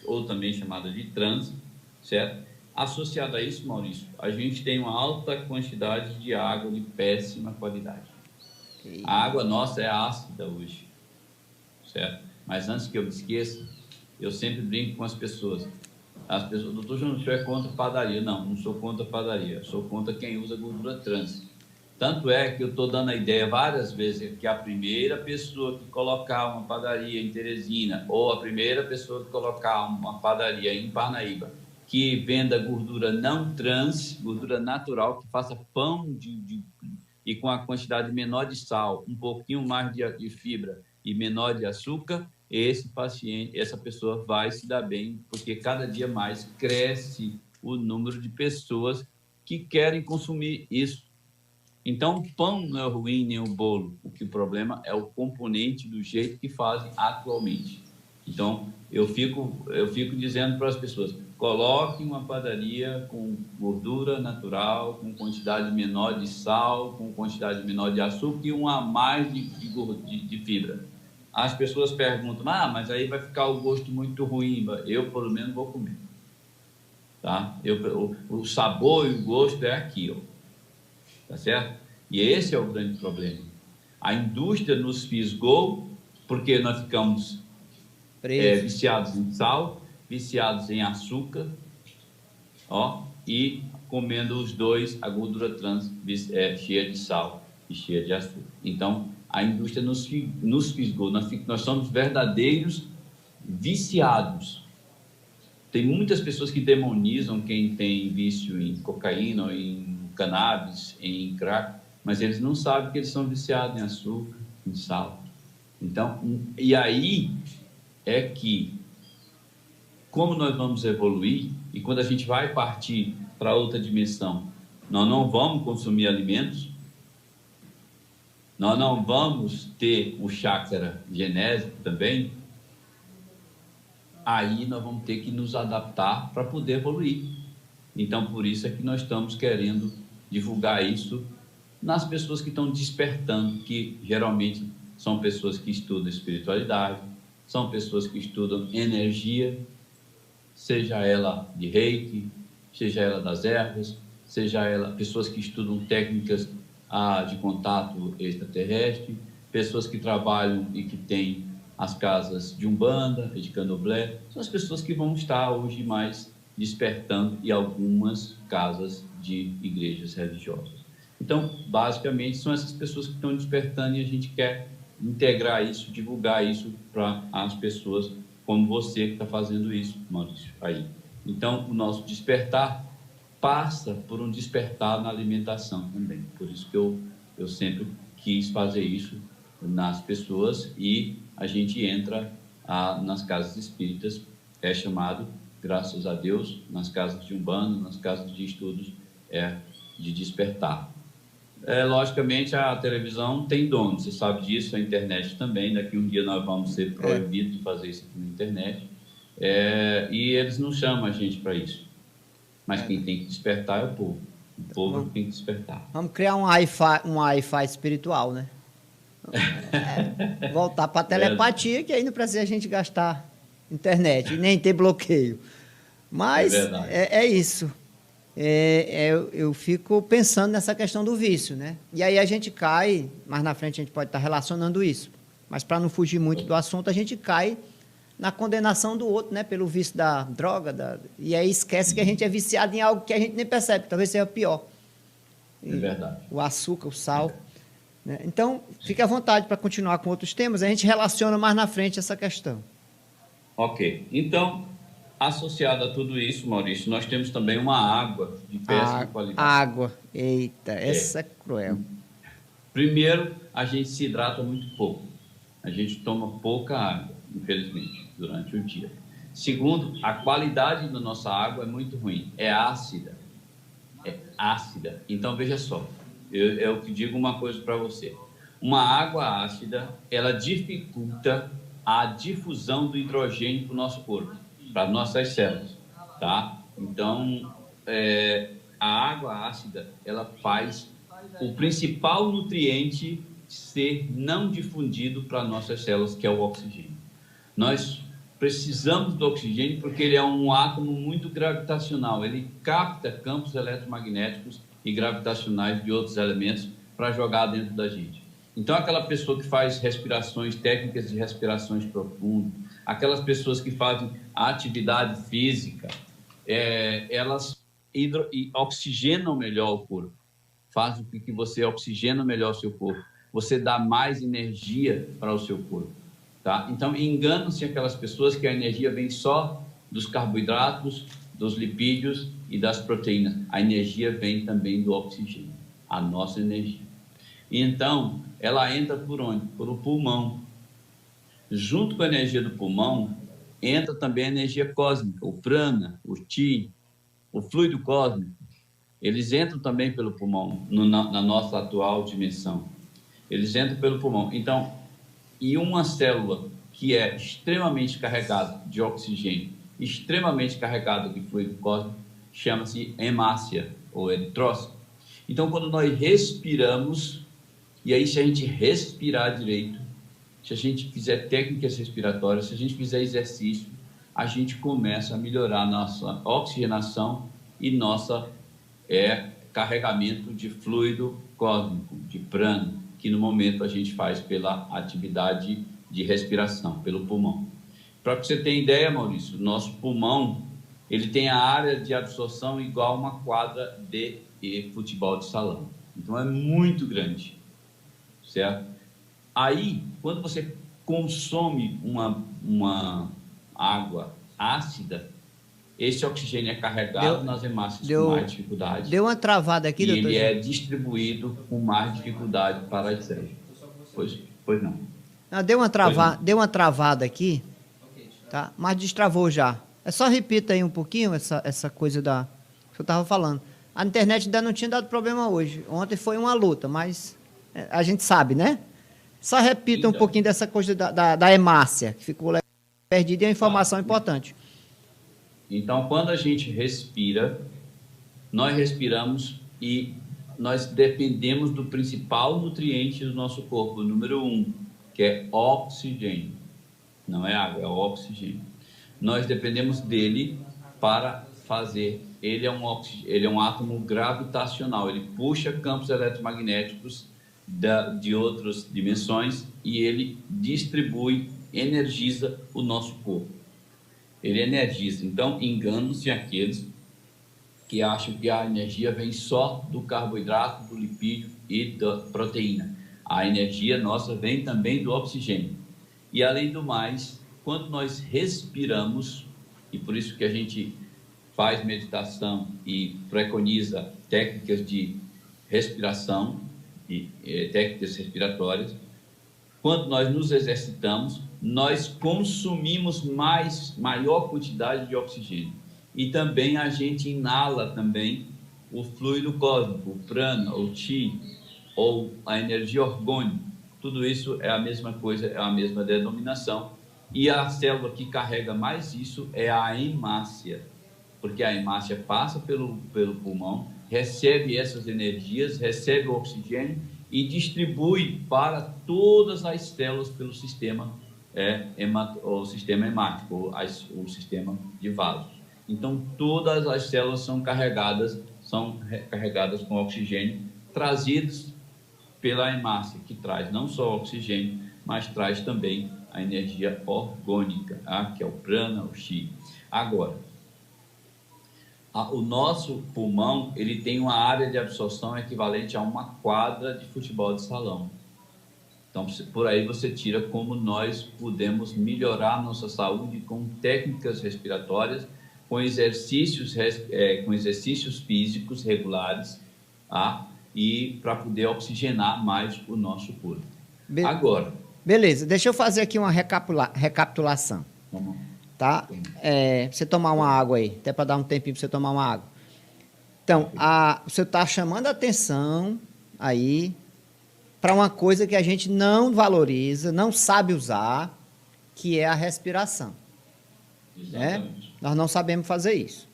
ou também chamada de trans, certo? Associado a isso, Maurício, a gente tem uma alta quantidade de água de péssima qualidade. A água nossa é ácida hoje, certo? Mas antes que eu me esqueça, eu sempre brinco com as pessoas. As pessoas, doutor João, o senhor é contra a padaria? Não, não sou contra a padaria. Sou contra quem usa gordura trans. Tanto é que eu estou dando a ideia várias vezes que a primeira pessoa que colocar uma padaria em Teresina ou a primeira pessoa que colocar uma padaria em Parnaíba que venda gordura não trans, gordura natural, que faça pão e com a quantidade menor de sal, um pouquinho mais de fibra e menor de açúcar, esse paciente, essa pessoa vai se dar bem, porque cada dia mais cresce o número de pessoas que querem consumir isso. Então, o pão não é ruim, nem o bolo. O problema é o componente do jeito que fazem atualmente. Então, eu fico dizendo para as pessoas, coloque uma padaria com gordura natural, com quantidade menor de sal, com quantidade menor de açúcar e uma a mais de fibra. As pessoas perguntam, mas aí vai ficar o gosto muito ruim. Eu, pelo menos, vou comer. Tá? O sabor e o gosto é aqui, ó. Tá certo? E esse é o grande problema. A indústria nos fisgou porque nós ficamos viciados em sal, viciados em açúcar, ó, e comendo os dois, a gordura trans cheia de sal e cheia de açúcar. Então, a indústria nos fisgou. Nós somos verdadeiros viciados. Tem muitas pessoas que demonizam quem tem vício em cocaína, em cannabis, em crack, mas eles não sabem que eles são viciados em açúcar, em sal. Então, e aí é que, como nós vamos evoluir, e quando a gente vai partir para outra dimensão, nós não vamos consumir alimentos, nós não vamos ter o chácara genésico também, aí nós vamos ter que nos adaptar para poder evoluir. Então, por isso é que nós estamos querendo divulgar isso nas pessoas que estão despertando, que geralmente são pessoas que estudam espiritualidade, são pessoas que estudam energia, seja ela de reiki, seja ela das ervas, seja ela pessoas que estudam técnicas de contato extraterrestre, pessoas que trabalham e que têm as casas de Umbanda e de Candomblé, são as pessoas que vão estar hoje mais despertando e algumas casas de igrejas religiosas. Então, basicamente, são essas pessoas que estão despertando e a gente quer integrar isso, divulgar isso para as pessoas como você que está fazendo isso, Maurício, aí. Então, o nosso despertar passa por um despertar na alimentação também. Por isso que eu sempre quis fazer isso nas pessoas e a gente entra nas casas espíritas, é chamado, graças a Deus, nas casas de Umbanda, nas casas de estudos, de despertar. Logicamente, a televisão tem dono, você sabe disso, a internet também, daqui um dia nós vamos ser proibidos de fazer isso aqui na internet, e eles não chamam a gente para isso, mas quem tem que despertar é o povo que tem que despertar. Vamos criar um Wi-Fi espiritual, né? Voltar para a telepatia, que aí não precisa a gente gastar internet, e nem ter bloqueio, mas é isso. Eu fico pensando nessa questão do vício, né? E aí a gente cai, mais na frente a gente pode estar relacionando isso, mas para não fugir muito do assunto, a gente cai na condenação do outro, né? Pelo vício da droga, e aí esquece que a gente é viciado em algo que a gente nem percebe, que talvez seja pior. É verdade. O açúcar, o sal. Né? Então, fique à vontade para continuar com outros temas, a gente relaciona mais na frente essa questão. Ok, então, associado a tudo isso, Maurício, nós temos também uma água de péssima qualidade. Água, eita, essa é cruel. Primeiro, a gente se hidrata muito pouco. A gente toma pouca água, infelizmente, durante o dia. Segundo, a qualidade da nossa água é muito ruim. É ácida. Então, veja só, eu que digo uma coisa para você. Uma água ácida, ela dificulta a difusão do hidrogênio para o nosso corpo, para as nossas células, tá? Então, a água ácida, ela faz o principal nutriente ser não difundido para nossas células, que é o oxigênio. Nós precisamos do oxigênio porque ele é um átomo muito gravitacional, ele capta campos eletromagnéticos e gravitacionais de outros elementos para jogar dentro da gente. Então, aquela pessoa que faz respirações, técnicas de respirações profundas, aquelas pessoas que fazem atividade física, elas oxigenam melhor o corpo. faz com que você oxigena melhor o seu corpo, você dá mais energia para o seu corpo, tá? Então, enganam-se aquelas pessoas que a energia vem só dos carboidratos, dos lipídios e das proteínas. A energia vem também do oxigênio, a nossa energia. Então, ela entra por onde? Por o pulmão. Junto com a energia do pulmão, entra também a energia cósmica, o prana, o chi, o fluido cósmico. Eles entram também pelo pulmão, na nossa atual dimensão. Eles entram pelo pulmão. Então, e uma célula que é extremamente carregada de oxigênio, extremamente carregada de fluido cósmico, chama-se hemácia, ou eritrócito. Então, quando nós respiramos, e aí se a gente respirar direito, se a gente fizer técnicas respiratórias, se a gente fizer exercício, a gente começa a melhorar nossa oxigenação e nossa carregamento de fluido cósmico, de prana, que no momento a gente faz pela atividade de respiração, pelo pulmão. Para que você tenha ideia, Maurício, nosso pulmão, ele tem a área de absorção igual a uma quadra de futebol de salão. Então é muito grande, certo? Aí, quando você consome uma água ácida, esse oxigênio é carregado nas hemácias com mais dificuldade. Deu uma travada aqui, doutor. E ele é distribuído com mais dificuldade para as células. Pois não. Deu uma travada aqui, tá? Mas destravou já. É só repita aí um pouquinho essa coisa que eu estava falando. A internet ainda não tinha dado problema hoje. Ontem foi uma luta, mas a gente sabe, né? Só repita um pouquinho dessa coisa da hemácia, que ficou perdida e é uma informação importante. Então, quando a gente respira, nós respiramos e nós dependemos do principal nutriente do nosso corpo, o número 1, que é oxigênio. Não é água, é oxigênio. Nós dependemos dele para fazer. Ele é um átomo gravitacional, ele puxa campos eletromagnéticos de outras dimensões e ele distribui, energiza o nosso corpo. Ele energiza. Então, enganam-se aqueles que acham que a energia vem só do carboidrato, do lipídio e da proteína. A energia nossa vem também do oxigênio. E, além do mais, quando nós respiramos, e por isso que a gente faz meditação e preconiza técnicas de respiração, técnicas respiratórias, quando nós nos exercitamos, nós consumimos maior quantidade de oxigênio. E também a gente inala também o fluido cósmico, o prana, o chi, ou a energia orgânica. Tudo isso é a mesma coisa, é a mesma denominação. E a célula que carrega mais isso é a hemácia, porque a hemácia passa pelo pulmão, recebe essas energias, recebe o oxigênio e distribui para todas as células pelo sistema o sistema hemático, o sistema de vasos. Então, todas as células são carregadas com oxigênio, trazidos pela hemácia, que traz não só oxigênio, mas traz também a energia orgânica, que é o prana, o chi. Agora, o nosso pulmão, ele tem uma área de absorção equivalente a uma quadra de futebol de salão. Então, por aí você tira como nós podemos melhorar a nossa saúde com técnicas respiratórias, com exercícios físicos regulares, e para poder oxigenar mais o nosso corpo. Agora... Beleza, deixa eu fazer aqui uma recapitulação. Tá? Você tomar uma água aí, até para dar um tempinho para você tomar uma água. Então, você está chamando a atenção aí para uma coisa que a gente não valoriza, não sabe usar, que é a respiração. Né? Nós não sabemos fazer isso.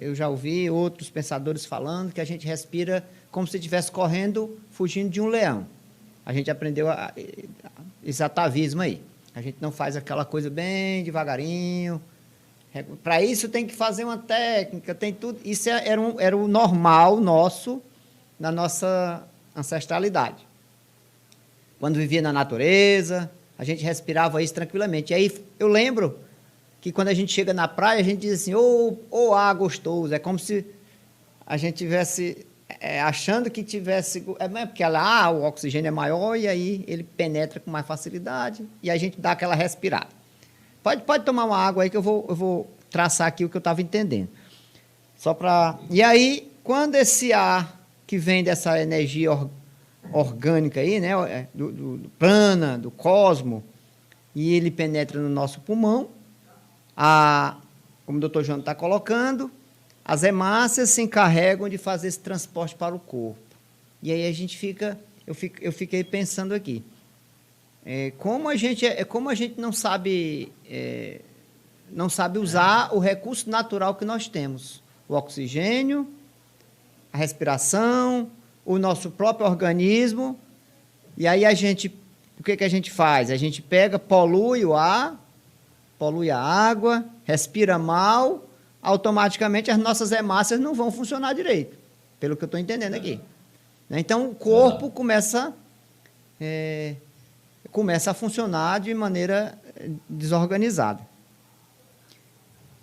Eu já ouvi outros pensadores falando que a gente respira como se estivesse correndo, fugindo de um leão. A gente aprendeu esse atavismo aí. A gente não faz aquela coisa bem devagarinho. Para isso tem que fazer uma técnica, tem tudo. Isso era o normal nosso, na nossa ancestralidade. Quando vivia na natureza, a gente respirava isso tranquilamente. E aí eu lembro que quando a gente chega na praia, a gente diz assim, ô ar gostoso. É como se a gente tivesse achando que tivesse... porque o oxigênio é maior e aí ele penetra com mais facilidade e a gente dá aquela respirada. Pode tomar uma água aí que eu vou traçar aqui o que eu estava entendendo. E aí, quando esse ar que vem dessa energia orgânica aí, né, do prana, do cosmo, e ele penetra no nosso pulmão, como o doutor João está colocando, as hemácias se encarregam de fazer esse transporte para o corpo. E aí eu fiquei pensando aqui, como a gente não sabe usar o recurso natural que nós temos, o oxigênio, a respiração, o nosso próprio organismo, e aí o que a gente faz? A gente polui o ar, polui a água, respira mal, automaticamente as nossas hemácias não vão funcionar direito, pelo que eu estou entendendo aqui. Então, o corpo começa a funcionar de maneira desorganizada.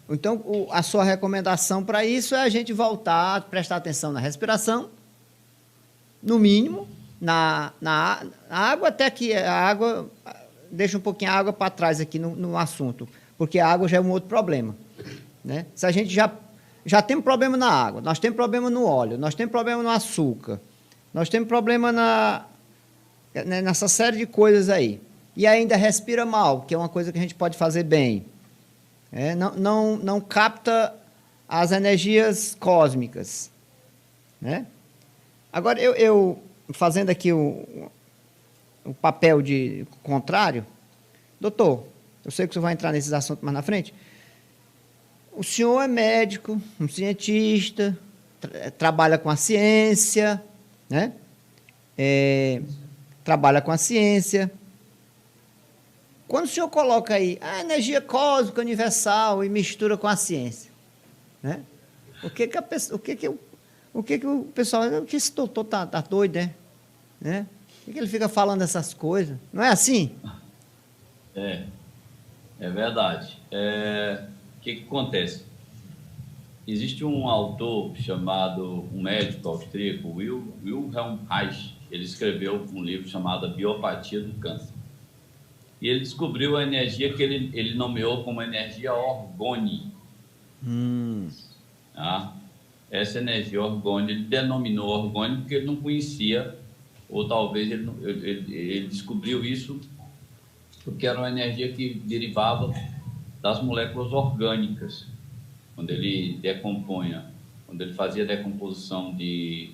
Então, a sua recomendação para isso é a gente voltar a prestar atenção na respiração, no mínimo, na água, até que a água... Deixa um pouquinho a água para trás aqui no assunto, porque a água já é um outro problema. Né? Se a gente já tem problema na água, nós temos problema no óleo, nós temos problema no açúcar, nós temos problema nessa série de coisas aí. E ainda respira mal, que é uma coisa que a gente pode fazer bem. Não capta as energias cósmicas. Né? Agora, eu fazendo aqui o papel de contrário, doutor, eu sei que o senhor vai entrar nesses assuntos mais na frente. O senhor é médico, um cientista, trabalha com a ciência, né? Trabalha com a ciência. Quando o senhor coloca aí a energia cósmica universal e mistura com a ciência, né? O que o pessoal... O que esse doutor tá doido, né? Por que ele fica falando essas coisas? Não é assim? É verdade. O que acontece? Existe um autor chamado, um médico austríaco, Wilhelm Reich. Ele escreveu um livro chamado A Biopatia do Câncer. E ele descobriu a energia que ele nomeou como energia orgone. Tá? Essa energia orgone, ele denominou orgone porque ele não conhecia, ou talvez ele descobriu isso porque era uma energia que derivava das moléculas orgânicas. Quando ele fazia decomposição de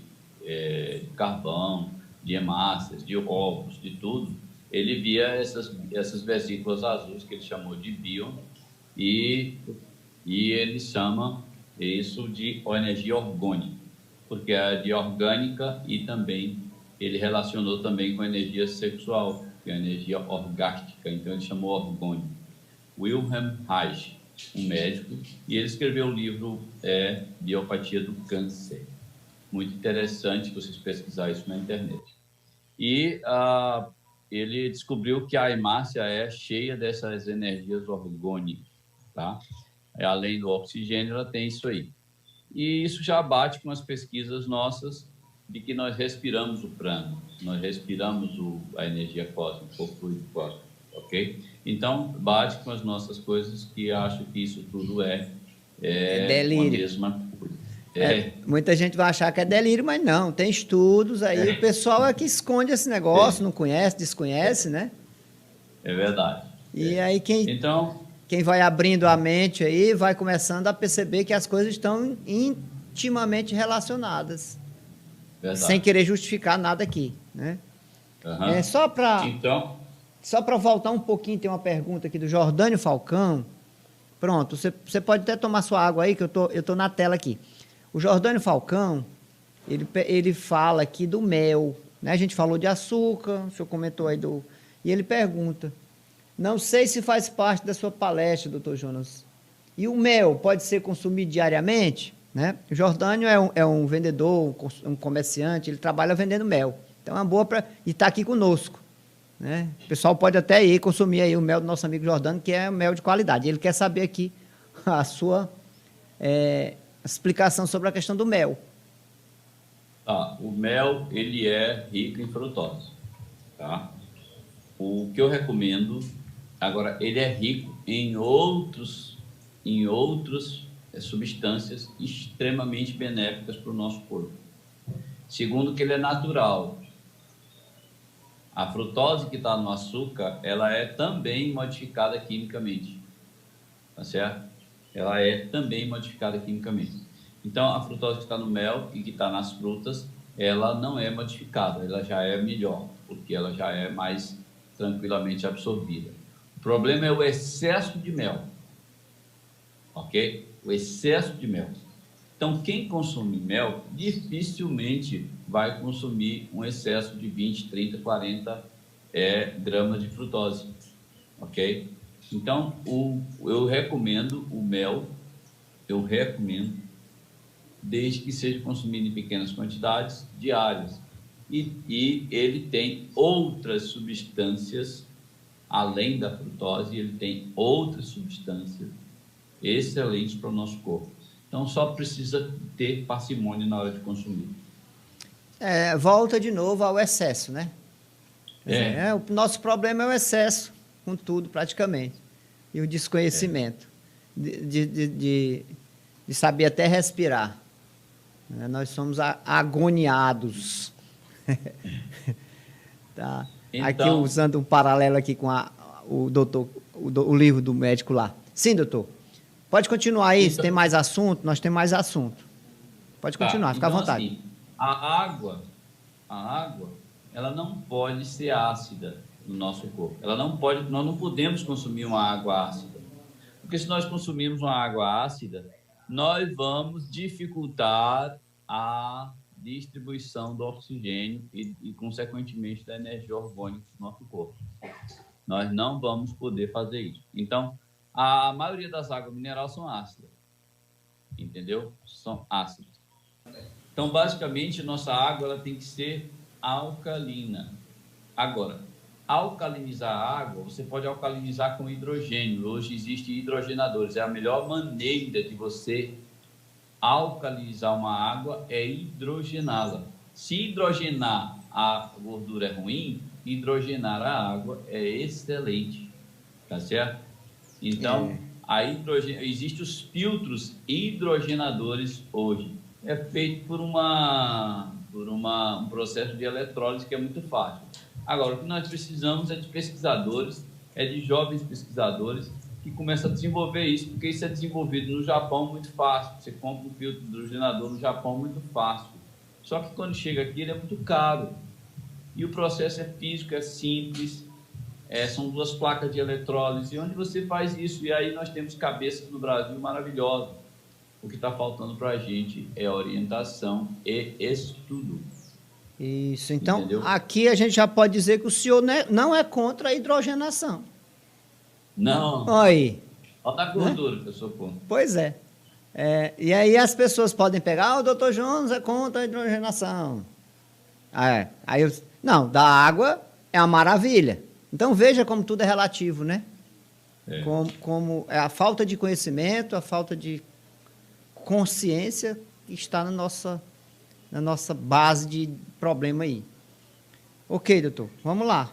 carvão, de hemácias, de ovos, de tudo, ele via essas vesículas azuis que ele chamou de bion, e ele chama isso de energia orgânica, porque é de orgânica, e também ele relacionou também com a energia sexual, que é a energia orgástica, então ele chamou orgônio. Wilhelm Reich, um médico, e ele escreveu o livro Biopatia do Câncer. Muito interessante vocês pesquisarem isso na internet. E ele descobriu que a hemácia é cheia dessas energias orgônicas, tá? Além do oxigênio, ela tem isso aí. E isso já bate com as pesquisas nossas de que nós respiramos o prana, nós respiramos a energia cósmica, o fluido cósmico, ok? Então, bate com as nossas coisas, que acho que isso tudo é delírio. A mesma coisa. Muita gente vai achar que é delírio, mas não, tem estudos aí, o pessoal é que esconde esse negócio, não conhece, desconhece, né? É verdade. E aí quem vai abrindo a mente aí, vai começando a perceber que as coisas estão intimamente relacionadas. Verdade. Sem querer justificar nada aqui, né? Uhum. Só para voltar um pouquinho, tem uma pergunta aqui do Jordânio Falcão. Pronto, você pode até tomar sua água aí, que eu tô na tela aqui. O Jordânio Falcão, ele fala aqui do mel, né? A gente falou de açúcar, o senhor comentou aí e ele pergunta: não sei se faz parte da sua palestra, doutor Jonas, e o mel pode ser consumido diariamente? Né? O Jordânio é um vendedor, um comerciante, ele trabalha vendendo mel. Então é uma boa e está aqui conosco. Né? O pessoal pode até ir consumir aí o mel do nosso amigo Jordânio, que é mel de qualidade. Ele quer saber aqui a sua explicação sobre a questão do mel. O mel, ele é rico em frutose, tá? O que eu recomendo, agora, ele é rico em outras substâncias extremamente benéficas para o nosso corpo. Segundo, que ele é natural. A frutose que está no açúcar, ela é também modificada quimicamente, tá certo? Ela é também modificada quimicamente. Então, a frutose que está no mel e que está nas frutas, ela não é modificada, ela já é melhor, porque ela já é mais tranquilamente absorvida. O problema é o excesso de mel, ok? O excesso de mel. Então, quem consome mel, dificilmente vai consumir um excesso de 20, 30, 40 gramas de frutose, ok? Então, eu recomendo o mel, desde que seja consumido em pequenas quantidades diárias. E ele tem outras substâncias, além da frutose, ele tem outras substâncias excelentes para o nosso corpo. Então, só precisa ter parcimônia na hora de consumir. Volta de novo ao excesso, né? O nosso problema é o excesso, com tudo praticamente, e o desconhecimento de saber até respirar. Nós somos agoniados. Tá. Então, aqui usando um paralelo aqui com o livro do médico lá. Sim, doutor. Pode continuar aí, se tem mais assunto, nós temos mais assunto. Pode continuar, fica à vontade. Assim, a água, ela não pode ser ácida no nosso corpo. Nós não podemos consumir uma água ácida. Porque se nós consumirmos uma água ácida, nós vamos dificultar a distribuição do oxigênio e consequentemente, da energia orgânica do nosso corpo. Nós não vamos poder fazer isso. Então, a maioria das águas minerais são ácidas, entendeu? São ácidas. Então, basicamente, nossa água ela tem que ser alcalina. Agora, alcalinizar a água, você pode alcalinizar com hidrogênio. Hoje existem hidrogenadores. É a melhor maneira de você alcalinizar uma água é hidrogená-la. Se hidrogenar a gordura é ruim, hidrogenar a água é excelente, tá certo? Então, existem os filtros hidrogenadores hoje. É feito por um processo de eletrólise que é muito fácil. Agora, o que nós precisamos é de pesquisadores, de jovens pesquisadores que começam a desenvolver isso, porque isso é desenvolvido no Japão muito fácil. Você compra um filtro hidrogenador no Japão muito fácil. Só que quando chega aqui, ele é muito caro. E o processo é físico, é simples. São 2 placas de eletrólise, onde você faz isso. E aí nós temos cabeças no Brasil maravilhosas. O que está faltando para a gente é orientação e estudo. Isso, então, entendeu? Aqui a gente já pode dizer que o senhor não é contra a hidrogenação. Não. Aí. Olha a gordura que eu sou contra. Pois é. E aí as pessoas podem pegar, o doutor Jonas é contra a hidrogenação. Não, da água é uma maravilha. Então veja como tudo é relativo, né? Como é a falta de conhecimento, a falta de consciência que está na nossa base de problema aí. Ok, doutor, vamos lá.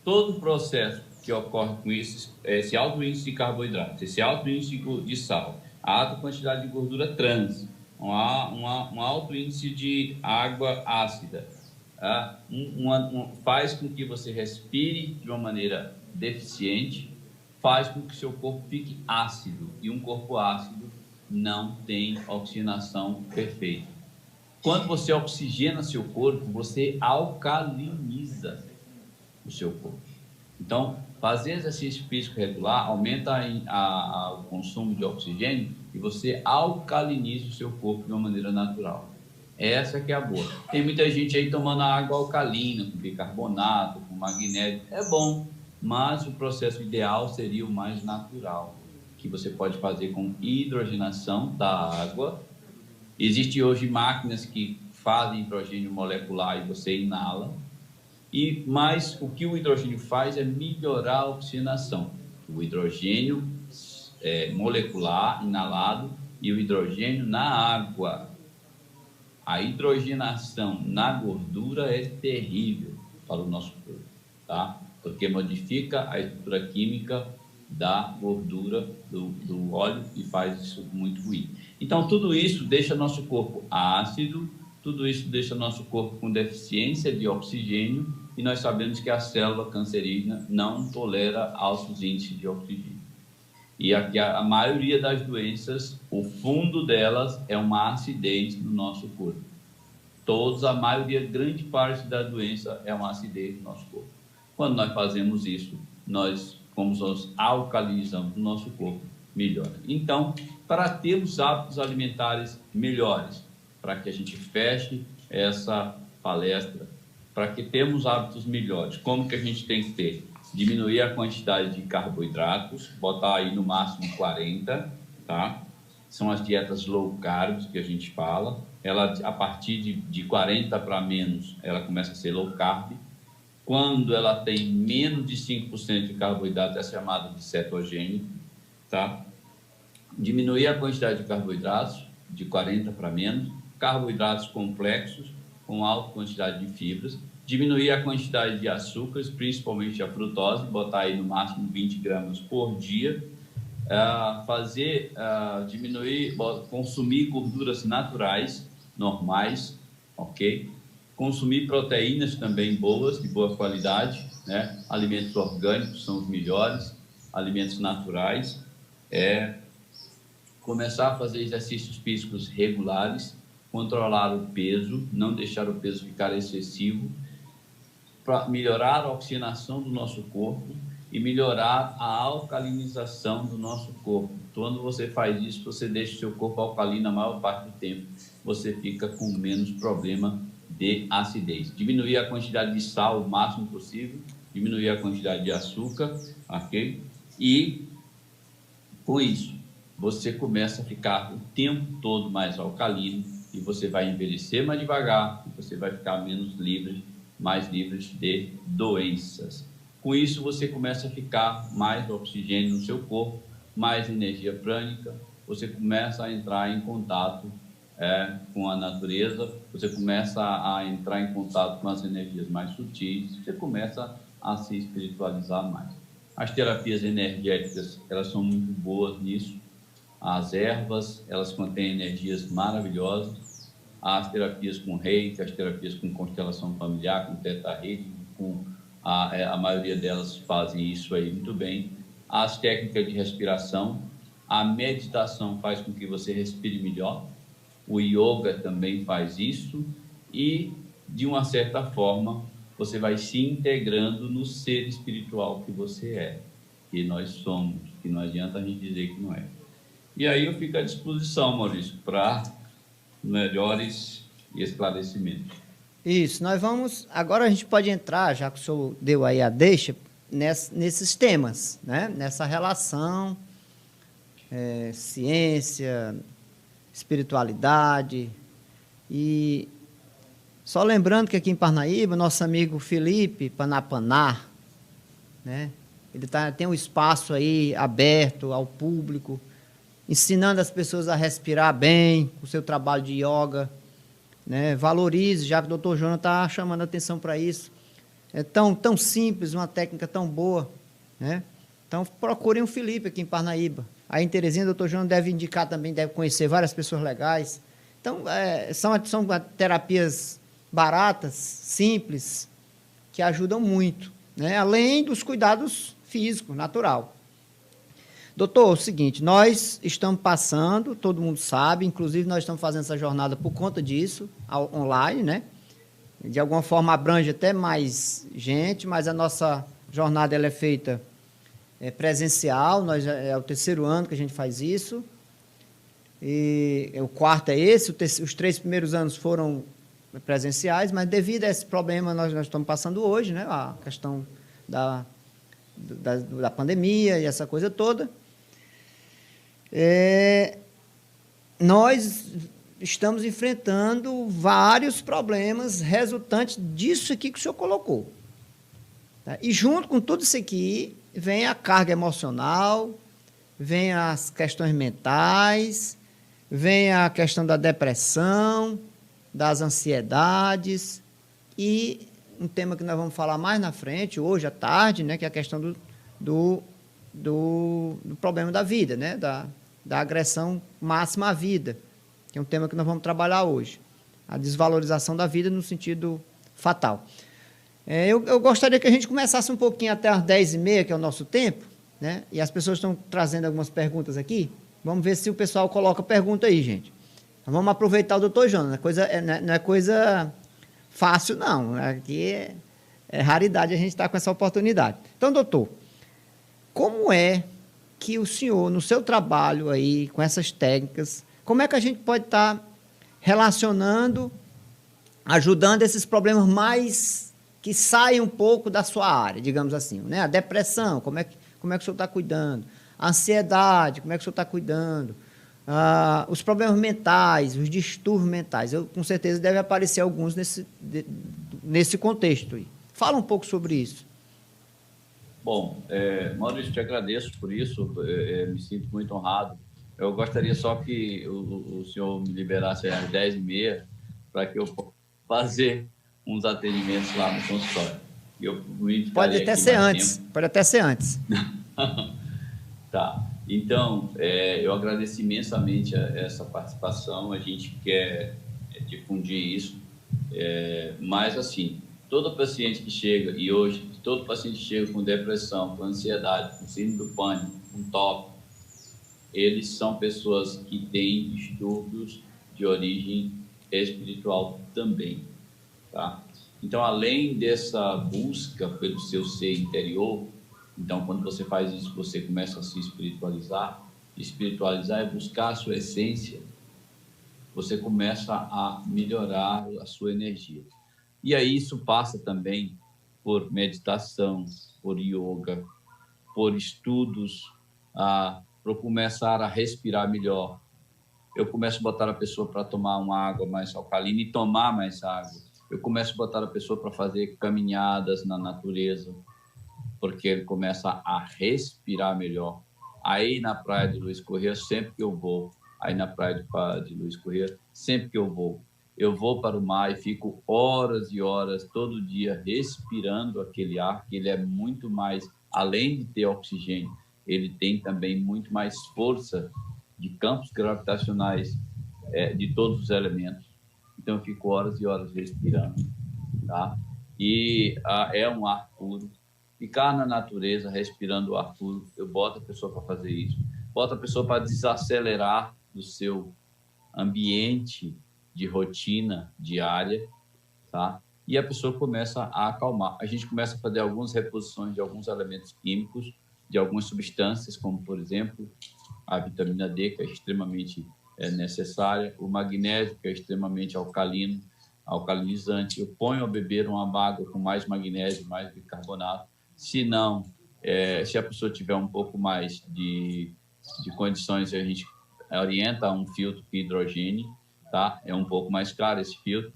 Todo processo que ocorre com esse alto índice de carboidrato, esse alto índice de sal, a alta quantidade de gordura trans, um alto índice de água ácida, faz com que você respire de uma maneira deficiente, faz com que seu corpo fique ácido, e um corpo ácido não tem oxigenação perfeita. Quando você oxigena seu corpo, você alcaliniza o seu corpo. Então, fazer exercício físico regular aumenta o consumo de oxigênio e você alcaliniza o seu corpo de uma maneira natural. Essa que é a boa. Tem muita gente aí tomando água alcalina, com bicarbonato, com magnésio. É bom, mas o processo ideal seria o mais natural, que você pode fazer com hidrogenação da água. Existem hoje máquinas que fazem hidrogênio molecular e você inala. Mas o que o hidrogênio faz é melhorar a oxigenação. O hidrogênio molecular inalado e o hidrogênio na água. A hidrogenação na gordura é terrível para o nosso corpo, tá? Porque modifica a estrutura química da gordura, do óleo, e faz isso muito ruim. Então, tudo isso deixa nosso corpo ácido, tudo isso deixa nosso corpo com deficiência de oxigênio, e nós sabemos que a célula cancerígena não tolera altos índices de oxigênio. E aqui a maioria das doenças, o fundo delas é uma acidez no nosso corpo. A maioria, grande parte da doença é uma acidez no nosso corpo. Quando nós fazemos isso, como nós alcalinizamos o nosso corpo, melhora. Então, para termos hábitos alimentares melhores, para que a gente feche essa palestra, para que temos hábitos melhores, como que a gente tem que ter? Diminuir a quantidade de carboidratos, botar aí no máximo 40, tá? São as dietas low carb que a gente fala. Ela, a partir de 40 para menos, ela começa a ser low carb. Quando ela tem menos de 5% de carboidrato, é chamada de cetogênico, tá? Diminuir a quantidade de carboidratos, de 40 para menos. Carboidratos complexos, com alta quantidade de fibras. Diminuir a quantidade de açúcares, principalmente a frutose, botar aí no máximo 20 gramas por dia. Consumir gorduras naturais, normais, ok? Consumir proteínas também boas, de boa qualidade, né? Alimentos orgânicos são os melhores, alimentos naturais. Começar a fazer exercícios físicos regulares, controlar o peso, não deixar o peso ficar excessivo, para melhorar a oxigenação do nosso corpo e melhorar a alcalinização do nosso corpo. Quando você faz isso, você deixa o seu corpo alcalino a maior parte do tempo. Você fica com menos problema de acidez. Diminuir a quantidade de sal o máximo possível, diminuir a quantidade de açúcar, ok? E, com isso, você começa a ficar o tempo todo mais alcalino e você vai envelhecer mais devagar e você vai ficar mais livre de doenças. Com isso, você começa a ficar mais oxigênio no seu corpo, mais energia prânica, você começa a entrar em contato com a natureza, você começa a entrar em contato com as energias mais sutis, você começa a se espiritualizar mais. As terapias energéticas, elas são muito boas nisso. As ervas, elas contêm energias maravilhosas. As terapias com reiki, as terapias com constelação familiar, com teta healing, a maioria delas fazem isso aí muito bem. As técnicas de respiração, a meditação faz com que você respire melhor, o yoga também faz isso, e de uma certa forma você vai se integrando no ser espiritual que você é, que nós somos, que não adianta a gente dizer que não é. E aí eu fico à disposição, Maurício, para melhores esclarecimentos. Isso, nós vamos... Agora a gente pode entrar, já que o senhor deu aí a deixa, nesses temas, né? Nessa relação, ciência, espiritualidade. E só lembrando que aqui em Parnaíba, nosso amigo Felipe Panapaná, né? Ele tem um espaço aí aberto ao público, ensinando as pessoas a respirar bem, o seu trabalho de yoga, né? Valorize, já que o Dr. Jonas está chamando a atenção para isso. É tão simples, uma técnica tão boa, né? Então, procurem o Felipe aqui em Parnaíba. Aí em Teresina, o Dr. Jonas deve indicar também, deve conhecer várias pessoas legais. Então, são terapias baratas, simples, que ajudam muito, né? Além dos cuidados físicos, natural. Doutor, é o seguinte, nós estamos passando, todo mundo sabe, inclusive nós estamos fazendo essa jornada por conta disso, online, né? De alguma forma abrange até mais gente, mas a nossa jornada ela é feita presencial, é o 3º ano que a gente faz isso, e o 4º é esse, os 3 primeiros anos foram presenciais, mas devido a esse problema nós estamos passando hoje, né? A questão da pandemia e essa coisa toda. Nós estamos enfrentando vários problemas resultantes disso aqui que o senhor colocou. Tá? E junto com tudo isso aqui, vem a carga emocional, vem as questões mentais, vem a questão da depressão, das ansiedades e um tema que nós vamos falar mais na frente, hoje à tarde, né, que é a questão do problema da vida, né, da agressão máxima à vida, que é um tema que nós vamos trabalhar hoje. A desvalorização da vida no sentido fatal. Eu gostaria que a gente começasse um pouquinho até às 10h30, que é o nosso tempo, né? E as pessoas estão trazendo algumas perguntas aqui. Vamos ver se o pessoal coloca pergunta aí, gente. Então, vamos aproveitar o doutor Jonas. Não é coisa fácil, não. Aqui é raridade a gente estar com essa oportunidade. Então, doutor, como é que o senhor, no seu trabalho aí, com essas técnicas, como é que a gente pode estar relacionando, ajudando esses problemas mais que saem um pouco da sua área, digamos assim, né? A depressão, como é que o senhor está cuidando? A ansiedade, como é que o senhor está cuidando? Os problemas mentais, os distúrbios mentais, com certeza deve aparecer alguns nesse contexto aí. Fala um pouco sobre isso. Bom, Maurício, te agradeço por isso, me sinto muito honrado. Eu gostaria só que o senhor me liberasse às 10h30 para que eu possa fazer uns atendimentos lá no consultório. Pode até ser antes. Pode até ser antes. Tá. Então, eu agradeço imensamente essa participação. A gente quer difundir isso. Mas, assim, todo paciente que chega, e hoje, todo paciente que chega com depressão, com ansiedade, com síndrome do pânico, com TOP, eles são pessoas que têm distúrbios de origem espiritual também. Tá? Então, além dessa busca pelo seu ser interior, então, quando você faz isso, você começa a se espiritualizar. Espiritualizar é buscar a sua essência. Você começa a melhorar a sua energia. E aí isso passa também por meditação, por yoga, por estudos, para começar a respirar melhor. Eu começo a botar a pessoa para tomar uma água mais alcalina e tomar mais água. Eu começo a botar a pessoa para fazer caminhadas na natureza, porque ele começa a respirar melhor. Aí na praia de Luiz Corrêa, sempre que eu vou, de Luiz Corrêa, sempre que eu vou para o mar e fico horas e horas, todo dia, respirando aquele ar, que ele é muito mais, além de ter oxigênio, ele tem também muito mais força de campos gravitacionais de todos os elementos. Então, eu fico horas e horas respirando, tá? E é um ar puro. Ficar na natureza, respirando o ar puro, eu boto a pessoa para fazer isso. Boto a pessoa para desacelerar do seu ambiente de rotina diária, tá? E a pessoa começa a acalmar. A gente começa a fazer algumas reposições de alguns elementos químicos, de algumas substâncias, como, por exemplo, a vitamina D, que é extremamente necessária, o magnésio, que é extremamente alcalino, alcalinizante. Eu ponho a beber uma água com mais magnésio, mais bicarbonato. Se não, se a pessoa tiver um pouco mais de condições, a gente orienta a um filtro hidrogênio, tá? É um pouco mais caro esse filtro.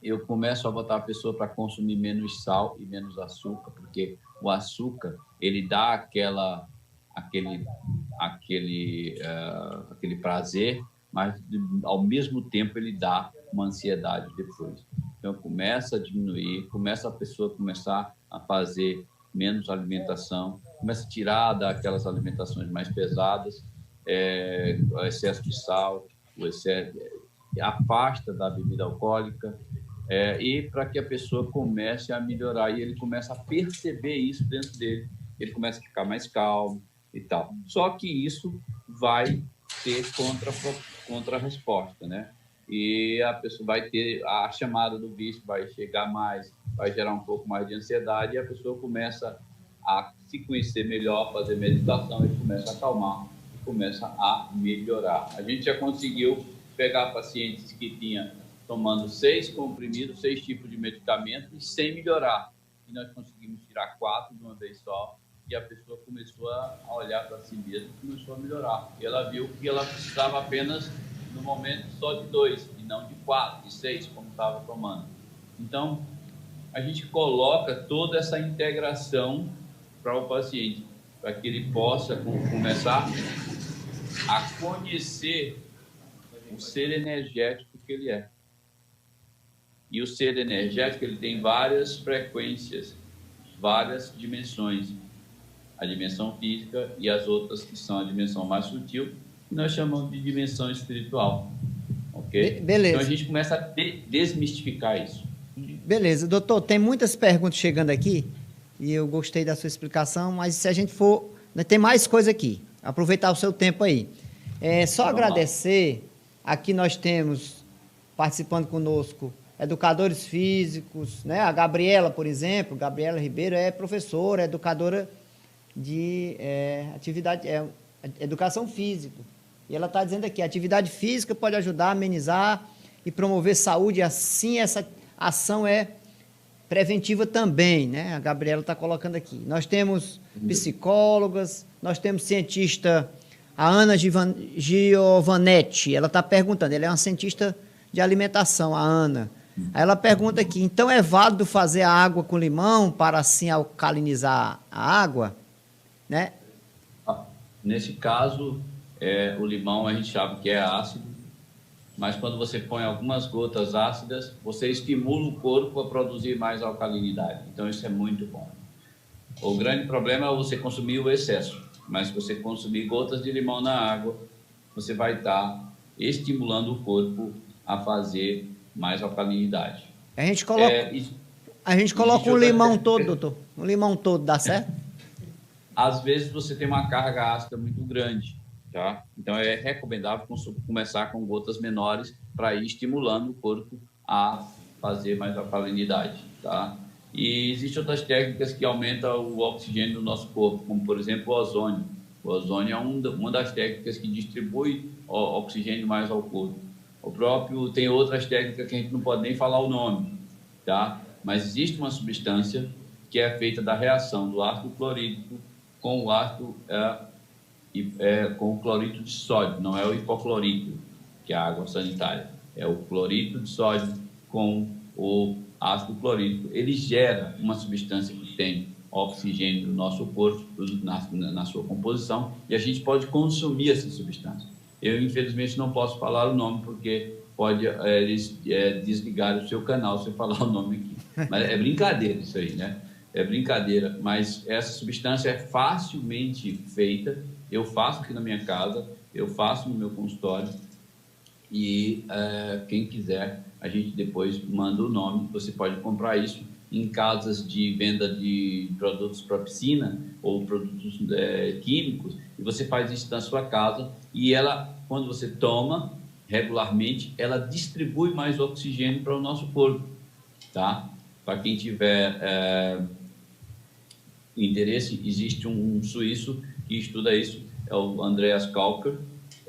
Eu começo a botar a pessoa para consumir menos sal e menos açúcar, porque o açúcar, ele dá aquele prazer, mas ao mesmo tempo ele dá uma ansiedade depois. Então começa a diminuir, começa a pessoa começar a fazer menos alimentação, começa a tirar daquelas alimentações mais pesadas, o excesso de sal, o excesso, afasta da bebida alcoólica, e para que a pessoa comece a melhorar, e ele começa a perceber isso dentro dele, ele começa a ficar mais calmo e tal. Só que isso vai ter contra-resposta, né? E a pessoa vai ter a chamada do vício, vai chegar mais, vai gerar um pouco mais de ansiedade, e a pessoa começa a se conhecer melhor, fazer meditação, e começa a acalmar, e começa a melhorar. A gente já conseguiu pegar pacientes que tinham tomando 6 comprimidos, 6 tipos de medicamento, e sem melhorar. E nós conseguimos tirar 4 de uma vez só, e a pessoa começou a olhar para si mesma e começou a melhorar. E ela viu que ela precisava apenas, no momento, só de 2, e não de 4, de 6, como estava tomando. Então, a gente coloca toda essa integração para o paciente, para que ele possa começar a conhecer o ser energético energético ele é. E o ser energético ele tem várias frequências, várias dimensões. A dimensão física e as outras que são a dimensão mais sutil, que nós chamamos de dimensão espiritual. Ok? Beleza. Então a gente começa a desmistificar isso. Beleza. Doutor, tem muitas perguntas chegando aqui e eu gostei da sua explicação, mas se a gente for... Tem mais coisa aqui. Aproveitar o seu tempo aí. Só agradecer. Aqui nós temos, participando conosco, educadores físicos, né? A Gabriela, por exemplo, Gabriela Ribeiro é professora, educadora de educação física. E ela está dizendo aqui, a atividade física pode ajudar a amenizar e promover saúde, assim essa ação é preventiva também, né? A Gabriela está colocando aqui. Nós temos psicólogas, nós temos cientista, a Ana Giovanetti, ela está perguntando, ela é uma cientista de alimentação, a Ana. Aí ela pergunta aqui, então é válido fazer a água com limão para assim alcalinizar a água? Né? Nesse caso, o limão a gente sabe que é ácido, mas quando você põe algumas gotas ácidas, você estimula o corpo a produzir mais alcalinidade. Então isso é muito bom. O grande problema é você consumir o excesso, mas se você consumir gotas de limão na água, você vai estar estimulando o corpo a fazer mais alcalinidade. A gente coloca um limão todo, doutor. Um limão todo, dá certo? Às vezes você tem uma carga ácida muito grande, tá? Então é recomendável começar com gotas menores para ir estimulando o corpo a fazer mais alcalinidade, tá? E existem outras técnicas que aumentam o oxigênio do nosso corpo, como por exemplo o ozônio. O ozônio é uma das técnicas que distribui o oxigênio mais ao corpo. Tem outras técnicas que a gente não pode nem falar o nome, tá? Mas existe uma substância que é feita da reação do ácido clorídrico com o ácido com o clorídrico de sódio, não é o hipoclorídrico, que é a água sanitária, é o clorídrico de sódio com o ácido clorídrico. Ele gera uma substância que tem oxigênio no nosso corpo, na sua composição, e a gente pode consumir essa substância. Eu, infelizmente, não posso falar o nome, porque pode eles desligar o seu canal se eu falar o nome aqui. Mas é brincadeira isso aí, né? É brincadeira, mas essa substância é facilmente feita. Eu faço aqui na minha casa, eu faço no meu consultório, e quem quiser, a gente depois manda o nome. Você pode comprar isso em casas de venda de produtos para piscina ou produtos químicos, e você faz isso na sua casa, e ela, quando você toma regularmente, ela distribui mais oxigênio para o nosso corpo, tá? Para quem tiver interesse, existe um suíço que estuda isso, é o Andreas Kalker,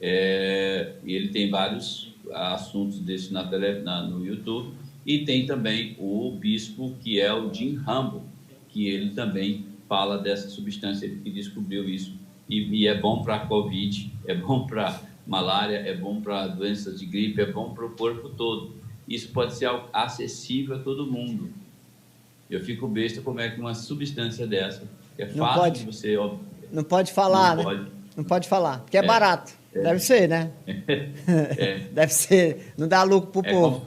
e ele tem vários assuntos desses no YouTube, e tem também o bispo, que é o Jim Humble, que ele também fala dessa substância, ele que descobriu isso, e é bom para a Covid, é bom para malária, é bom para doenças de gripe, é bom para o corpo todo. Isso pode ser acessível a todo mundo. Eu fico besta como é que uma substância dessa, que é fácil de você... Não pode falar, né? Não pode falar, porque é barato. Deve ser, né? Deve ser, não dá lucro para o povo.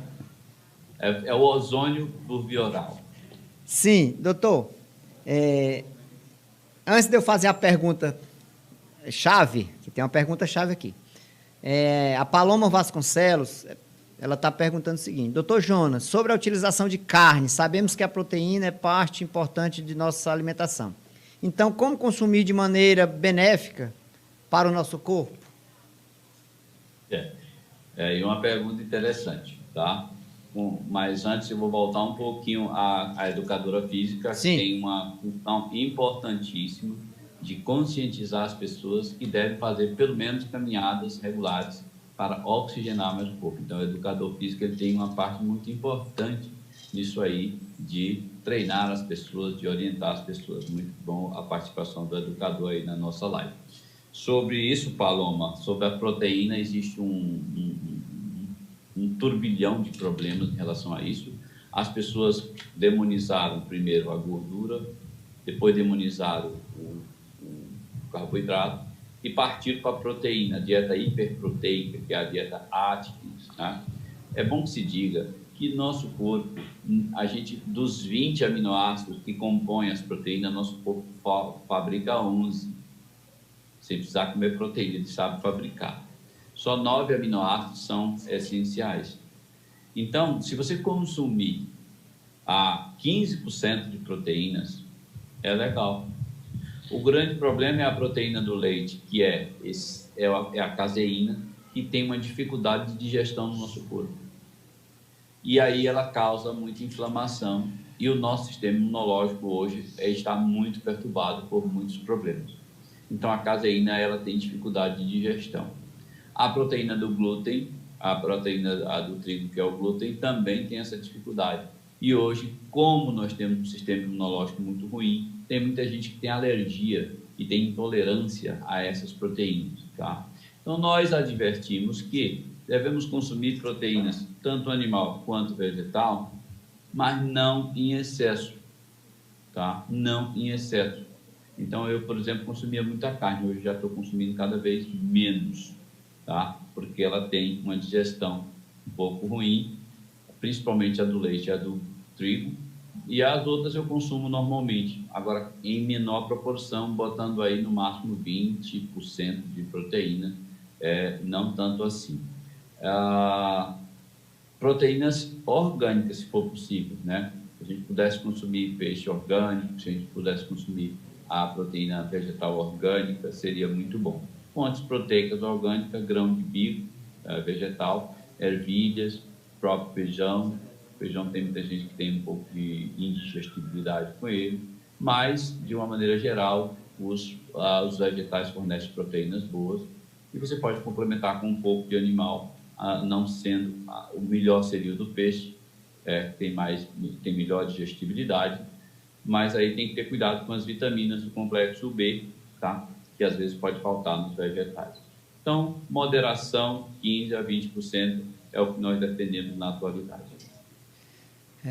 É o ozônio do bioral. Sim, doutor. Antes de eu fazer a pergunta chave, que tem uma pergunta chave aqui, a Paloma Vasconcelos, ela está perguntando o seguinte: doutor Jonas, sobre a utilização de carne, sabemos que a proteína é parte importante de nossa alimentação. Então, como consumir de maneira benéfica para o nosso corpo? E uma pergunta interessante, tá? Mas antes eu vou voltar um pouquinho à educadora física, que tem uma função importantíssima de conscientizar as pessoas que devem fazer pelo menos caminhadas regulares para oxigenar mais o corpo. Então, o educador físico ele tem uma parte muito importante nisso aí, de treinar as pessoas, de orientar as pessoas. Muito bom a participação do educador aí na nossa live. Sobre isso, Paloma, sobre a proteína, existe um turbilhão de problemas em relação a isso. As pessoas demonizaram primeiro a gordura, depois demonizaram o carboidrato e partiram para a proteína, a dieta hiperproteica, que é a dieta Atkins, né? É bom que se diga que nosso corpo, dos 20 aminoácidos que compõem as proteínas, nosso corpo fabrica 11. Sem precisar comer proteína, ele sabe fabricar. Só 9 aminoácidos são essenciais. Então, se você consumir 15% de proteínas, é legal. O grande problema é a proteína do leite, que é a caseína, que tem uma dificuldade de digestão no nosso corpo. E aí ela causa muita inflamação. E o nosso sistema imunológico hoje está muito perturbado por muitos problemas. Então, a caseína ela tem dificuldade de digestão. A proteína do glúten, a proteína do trigo, que é o glúten, também tem essa dificuldade. E hoje, como nós temos um sistema imunológico muito ruim, tem muita gente que tem alergia e tem intolerância a essas proteínas, tá? Então, nós advertimos que devemos consumir proteínas, tanto animal quanto vegetal, mas não em excesso, tá? Não em excesso. Então, eu, por exemplo, consumia muita carne, hoje já estou consumindo cada vez menos, tá? Porque ela tem uma digestão um pouco ruim, principalmente a do leite e a do trigo, e as outras eu consumo normalmente, agora em menor proporção, botando aí no máximo 20% de proteína, não tanto assim. Proteínas orgânicas, se for possível, né? Se a gente pudesse consumir peixe orgânico, se a gente pudesse consumir a proteína vegetal orgânica, seria muito bom. Fontes proteicas orgânicas, grão de bico vegetal, ervilhas, próprio feijão. Feijão tem muita gente que tem um pouco de indigestibilidade com ele, mas, de uma maneira geral, os vegetais fornecem proteínas boas e você pode complementar com um pouco de animal, não sendo o melhor seria o do peixe, tem melhor digestibilidade, mas aí tem que ter cuidado com as vitaminas do complexo B, tá? Que às vezes pode faltar nos vegetais. Então, moderação, 15% a 20% é o que nós defendemos na atualidade.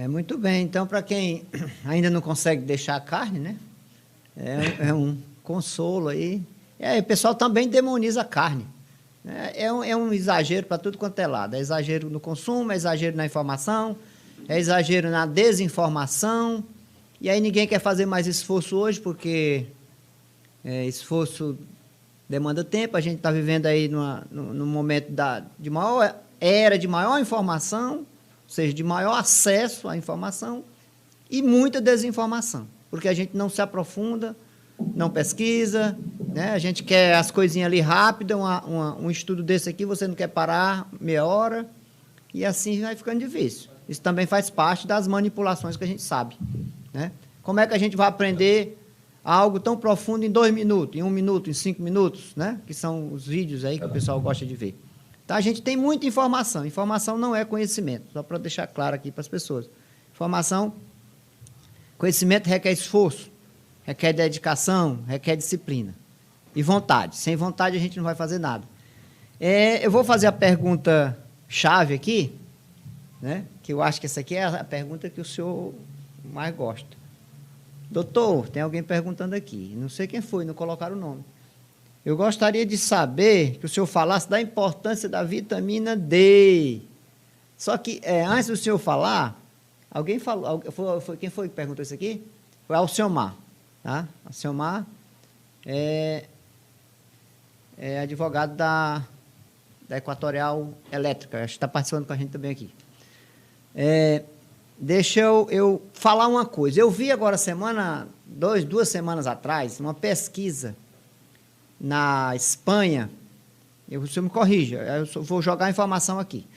Muito bem, então para quem ainda não consegue deixar a carne, né? É um consolo aí. O pessoal também demoniza a carne. É um exagero para tudo quanto é lado. É exagero no consumo, é exagero na informação, é exagero na desinformação. E aí ninguém quer fazer mais esforço hoje, porque esforço demanda tempo. A gente está vivendo aí num momento de maior era de maior informação, ou seja, de maior acesso à informação e muita desinformação, porque a gente não se aprofunda, não pesquisa, né? A gente quer as coisinhas ali rápido, um estudo desse aqui, você não quer parar meia hora, e assim vai ficando difícil. Isso também faz parte das manipulações que a gente sabe, né? Como é que a gente vai aprender algo tão profundo em 2 minutos, em 1 minuto, em 5 minutos, né? Que são os vídeos aí que o pessoal gosta de ver. Então, a gente tem muita informação. Informação não é conhecimento, só para deixar claro aqui para as pessoas. Conhecimento requer esforço, requer dedicação, requer disciplina e vontade. Sem vontade, a gente não vai fazer nada. Eu vou fazer a pergunta-chave aqui, né? Que eu acho que essa aqui é a pergunta que o senhor mais gosta. Doutor, tem alguém perguntando aqui. Não sei quem foi, não colocaram o nome. Eu gostaria de saber que o senhor falasse da importância da vitamina D. Só que, antes do senhor falar, alguém falou, quem foi que perguntou isso aqui? Foi Alciomar. Tá? Alciomar é advogado da Equatorial Elétrica. Acho que está participando com a gente também aqui. Deixa eu falar uma coisa. Eu vi agora duas semanas atrás, uma pesquisa na Espanha. O senhor me corrija, eu vou jogar a informação aqui,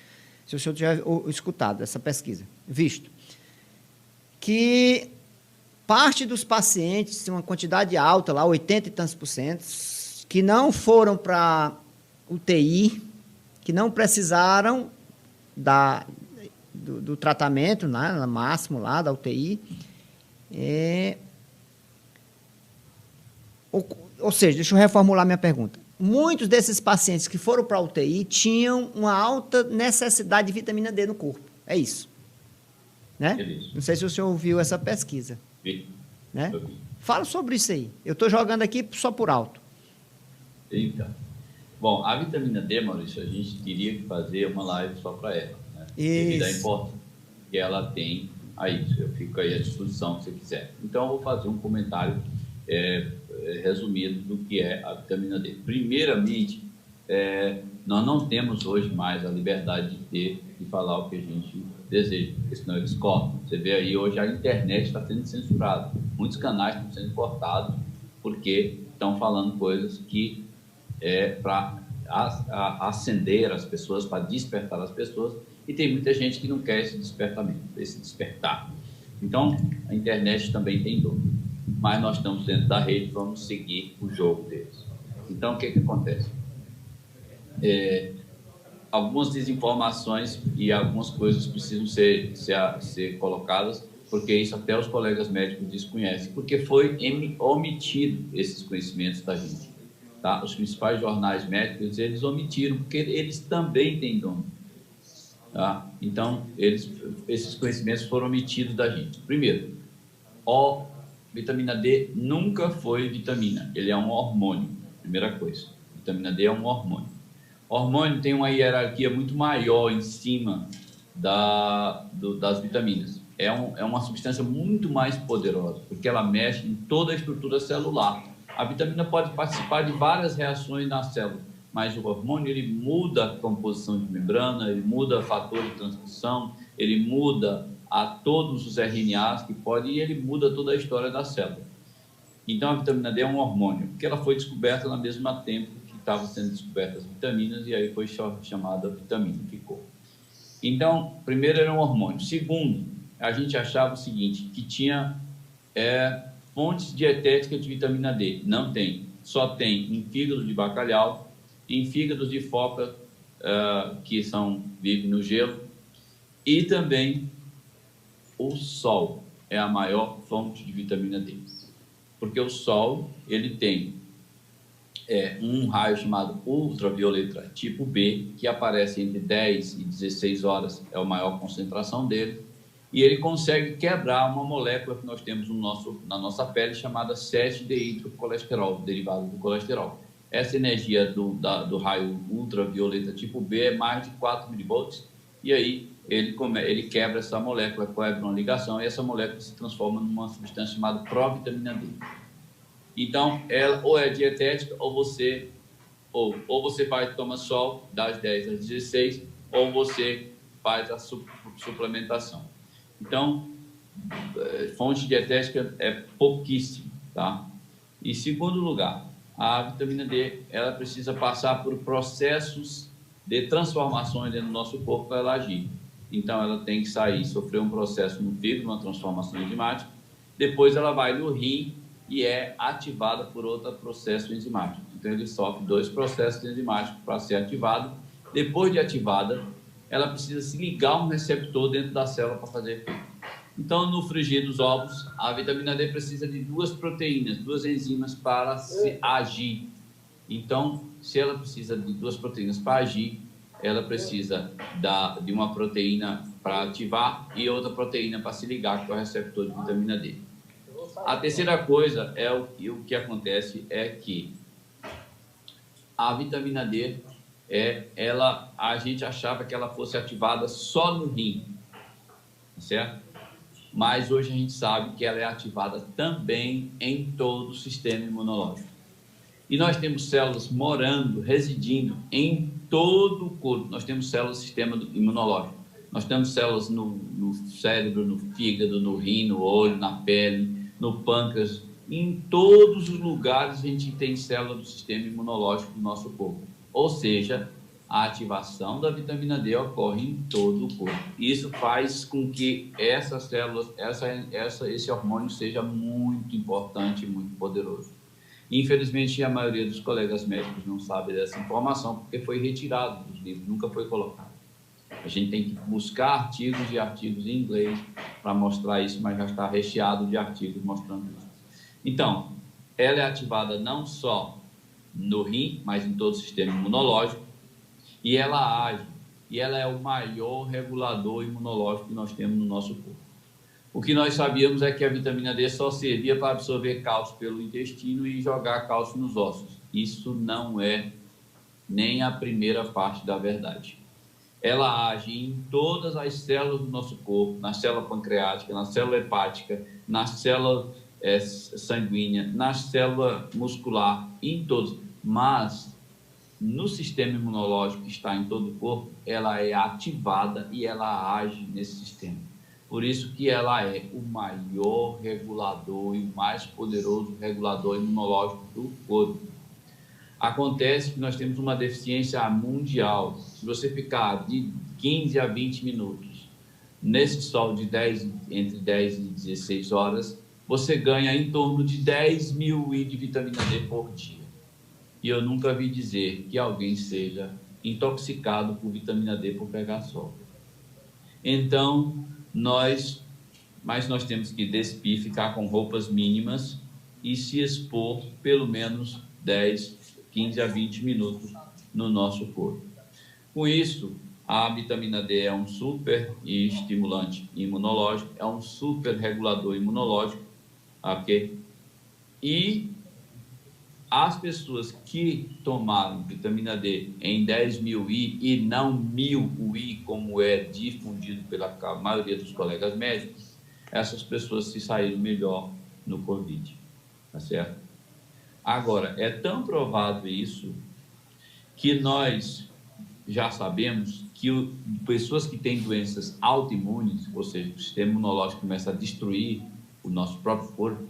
se o senhor tiver escutado essa pesquisa, visto, que parte dos pacientes, uma quantidade alta lá, 80 e tantos %, que não foram para UTI, que não precisaram do tratamento, né, no máximo lá da UTI, ou seja, deixa eu reformular minha pergunta. Muitos desses pacientes que foram para a UTI tinham uma alta necessidade de vitamina D no corpo. É isso. Né? Não sei se o senhor ouviu essa pesquisa. Vi. Né? Fala sobre isso aí. Eu estou jogando aqui só por alto. Então. Bom, a vitamina D, Maurício, a gente teria que fazer uma live só para ela. Né? devido à Isso. importância que ela tem a isso. Eu fico aí à disposição se você quiser. Então, eu vou fazer um comentário resumido do que é a vitamina D. Primeiramente, nós não temos hoje mais a liberdade de falar o que a gente deseja, porque senão eles cortam. Você vê aí, hoje a internet está sendo censurada. Muitos canais estão sendo cortados porque estão falando coisas que para acender as pessoas, para despertar as pessoas, e tem muita gente que não quer esse despertamento, esse despertar. Então, a internet também tem dor, mas nós estamos dentro da rede, vamos seguir o jogo deles. Então, o que acontece? Algumas desinformações e algumas coisas precisam ser colocadas, porque isso até os colegas médicos desconhecem, porque foi omitido esses conhecimentos da gente. Tá? Os principais jornais médicos, eles omitiram, porque eles também têm dono. Tá? Então, esses conhecimentos foram omitidos da gente. Primeiro, vitamina D nunca foi vitamina, ele é um hormônio, primeira coisa. Vitamina D é um hormônio. O hormônio tem uma hierarquia muito maior em cima das vitaminas. É uma substância muito mais poderosa, porque ela mexe em toda a estrutura celular. A vitamina pode participar de várias reações na célula, mas o hormônio, ele muda a composição de membrana, ele muda fator de transcrição, ele muda a todos os RNAs que pode, e ele muda toda a história da célula. Então, a vitamina D é um hormônio, porque ela foi descoberta no mesmo tempo que estavam sendo descobertas as vitaminas, e aí foi chamada vitamina, ficou. Então, primeiro era um hormônio. Segundo, a gente achava o seguinte, que tinha fontes dietéticas de vitamina D. Não tem. Só tem em fígado de bacalhau, em fígados de foca, que vivem no gelo, e também o sol é a maior fonte de vitamina D. Porque o sol, ele tem um raio chamado ultravioleta tipo B, que aparece entre 10 e 16 horas, é a maior concentração dele, e ele consegue quebrar uma molécula que nós temos na nossa pele chamada 7-deidrocolesterol, derivado do colesterol. Essa energia do raio ultravioleta tipo B é mais de 4 milivolts, e aí ele quebra essa molécula, quebra uma ligação, e essa molécula se transforma numa substância chamada provitamina D. Então, ela ou é dietética, ou você toma sol das 10 às 16, ou você faz a suplementação. Então, fonte dietética é pouquíssimo, tá? Em segundo lugar, a vitamina D, ela precisa passar por processos de transformações dentro do nosso corpo para ela agir. Então, ela tem que sofrer um processo no fígado, uma transformação enzimática, depois ela vai no rim e é ativada por outro processo enzimático. Então, ele sofre 2 processos enzimáticos para ser ativado. Depois de ativada, ela precisa se ligar a um receptor dentro da célula para fazer efeito. Então, no frigir dos ovos, a vitamina D precisa de 2 proteínas, 2 enzimas para se agir. Então, se ela precisa de 2 proteínas para agir, ela precisa de uma proteína para ativar e outra proteína para se ligar, que é o receptor de vitamina D. A terceira coisa o que acontece é que a vitamina D, a gente achava que ela fosse ativada só no rim, certo? Mas hoje a gente sabe que ela é ativada também em todo o sistema imunológico. E nós temos células residindo em todo o corpo. Nós temos células do sistema imunológico. Nós temos células no cérebro, no fígado, no rim, no olho, na pele, no pâncreas. Em todos os lugares a gente tem células do sistema imunológico do nosso corpo. Ou seja, a ativação da vitamina D ocorre em todo o corpo. Isso faz com que essas células, esse hormônio seja muito importante e muito poderoso. Infelizmente, a maioria dos colegas médicos não sabe dessa informação porque foi retirado dos livros, nunca foi colocado. A gente tem que buscar artigos e artigos em inglês para mostrar isso, mas já está recheado de artigos mostrando isso. Então, ela é ativada não só no rim, mas em todo o sistema imunológico, e ela age, e ela é o maior regulador imunológico que nós temos no nosso corpo. O que nós sabíamos é que a vitamina D só servia para absorver cálcio pelo intestino e jogar cálcio nos ossos. Isso não é nem a primeira parte da verdade. ela age em todas as células do nosso corpo, na célula pancreática, na célula hepática, na célula sanguínea, na célula muscular, em todos. Mas no sistema imunológico que está em todo o corpo, ela é ativada e ela age nesse sistema. Por isso que ela é o maior regulador e o mais poderoso regulador imunológico do corpo. Acontece que nós temos uma deficiência mundial. Se você ficar de 15 a 20 minutos nesse sol de entre 10 e 16 horas, você ganha em torno de 10.000 I de vitamina D por dia. E eu nunca vi dizer que alguém seja intoxicado por vitamina D por pegar sol. Então, nós temos que despir, ficar com roupas mínimas e se expor pelo menos 10, 15 a 20 minutos no nosso corpo. Com isso, a vitamina D é um super estimulante imunológico, é um super regulador imunológico, ok? E as pessoas que tomaram vitamina D em 10.000 I e não 1.000 I, como é difundido pela maioria dos colegas médicos, essas pessoas se saíram melhor no Covid, tá certo? Agora, é tão provado isso que nós já sabemos que pessoas que têm doenças autoimunes, ou seja, o sistema imunológico começa a destruir o nosso próprio corpo,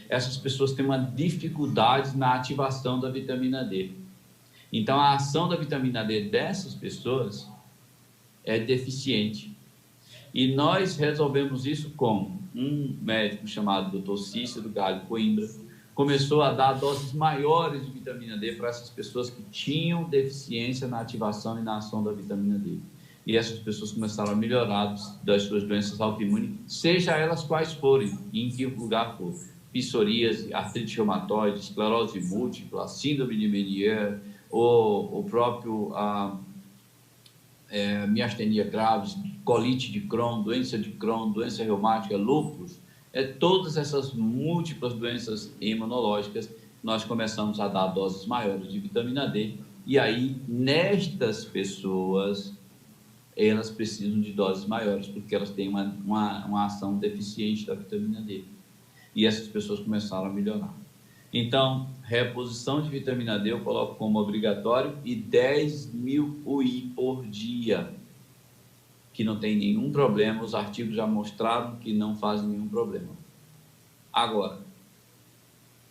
essas pessoas têm uma dificuldade na ativação da vitamina D. Então, a ação da vitamina D dessas pessoas é deficiente. E nós resolvemos isso com um médico chamado Dr. Cícero Galho Coimbra, começou a dar doses maiores de vitamina D para essas pessoas que tinham deficiência na ativação e na ação da vitamina D. E essas pessoas começaram a melhorar das suas doenças autoimunes, seja elas quais forem, em que lugar for. Psoríase, artrite reumatoide, esclerose múltipla, síndrome de Meniere, ou o próprio miastenia graves, colite de Crohn, doença reumática, lúpus, todas essas múltiplas doenças imunológicas, nós começamos a dar doses maiores de vitamina D, e aí, nestas pessoas, elas precisam de doses maiores, porque elas têm uma ação deficiente da vitamina D. E essas pessoas começaram a melhorar. Então, reposição de vitamina D eu coloco como obrigatório e 10.000 UI por dia, que não tem nenhum problema, os artigos já mostraram que não fazem nenhum problema. Agora,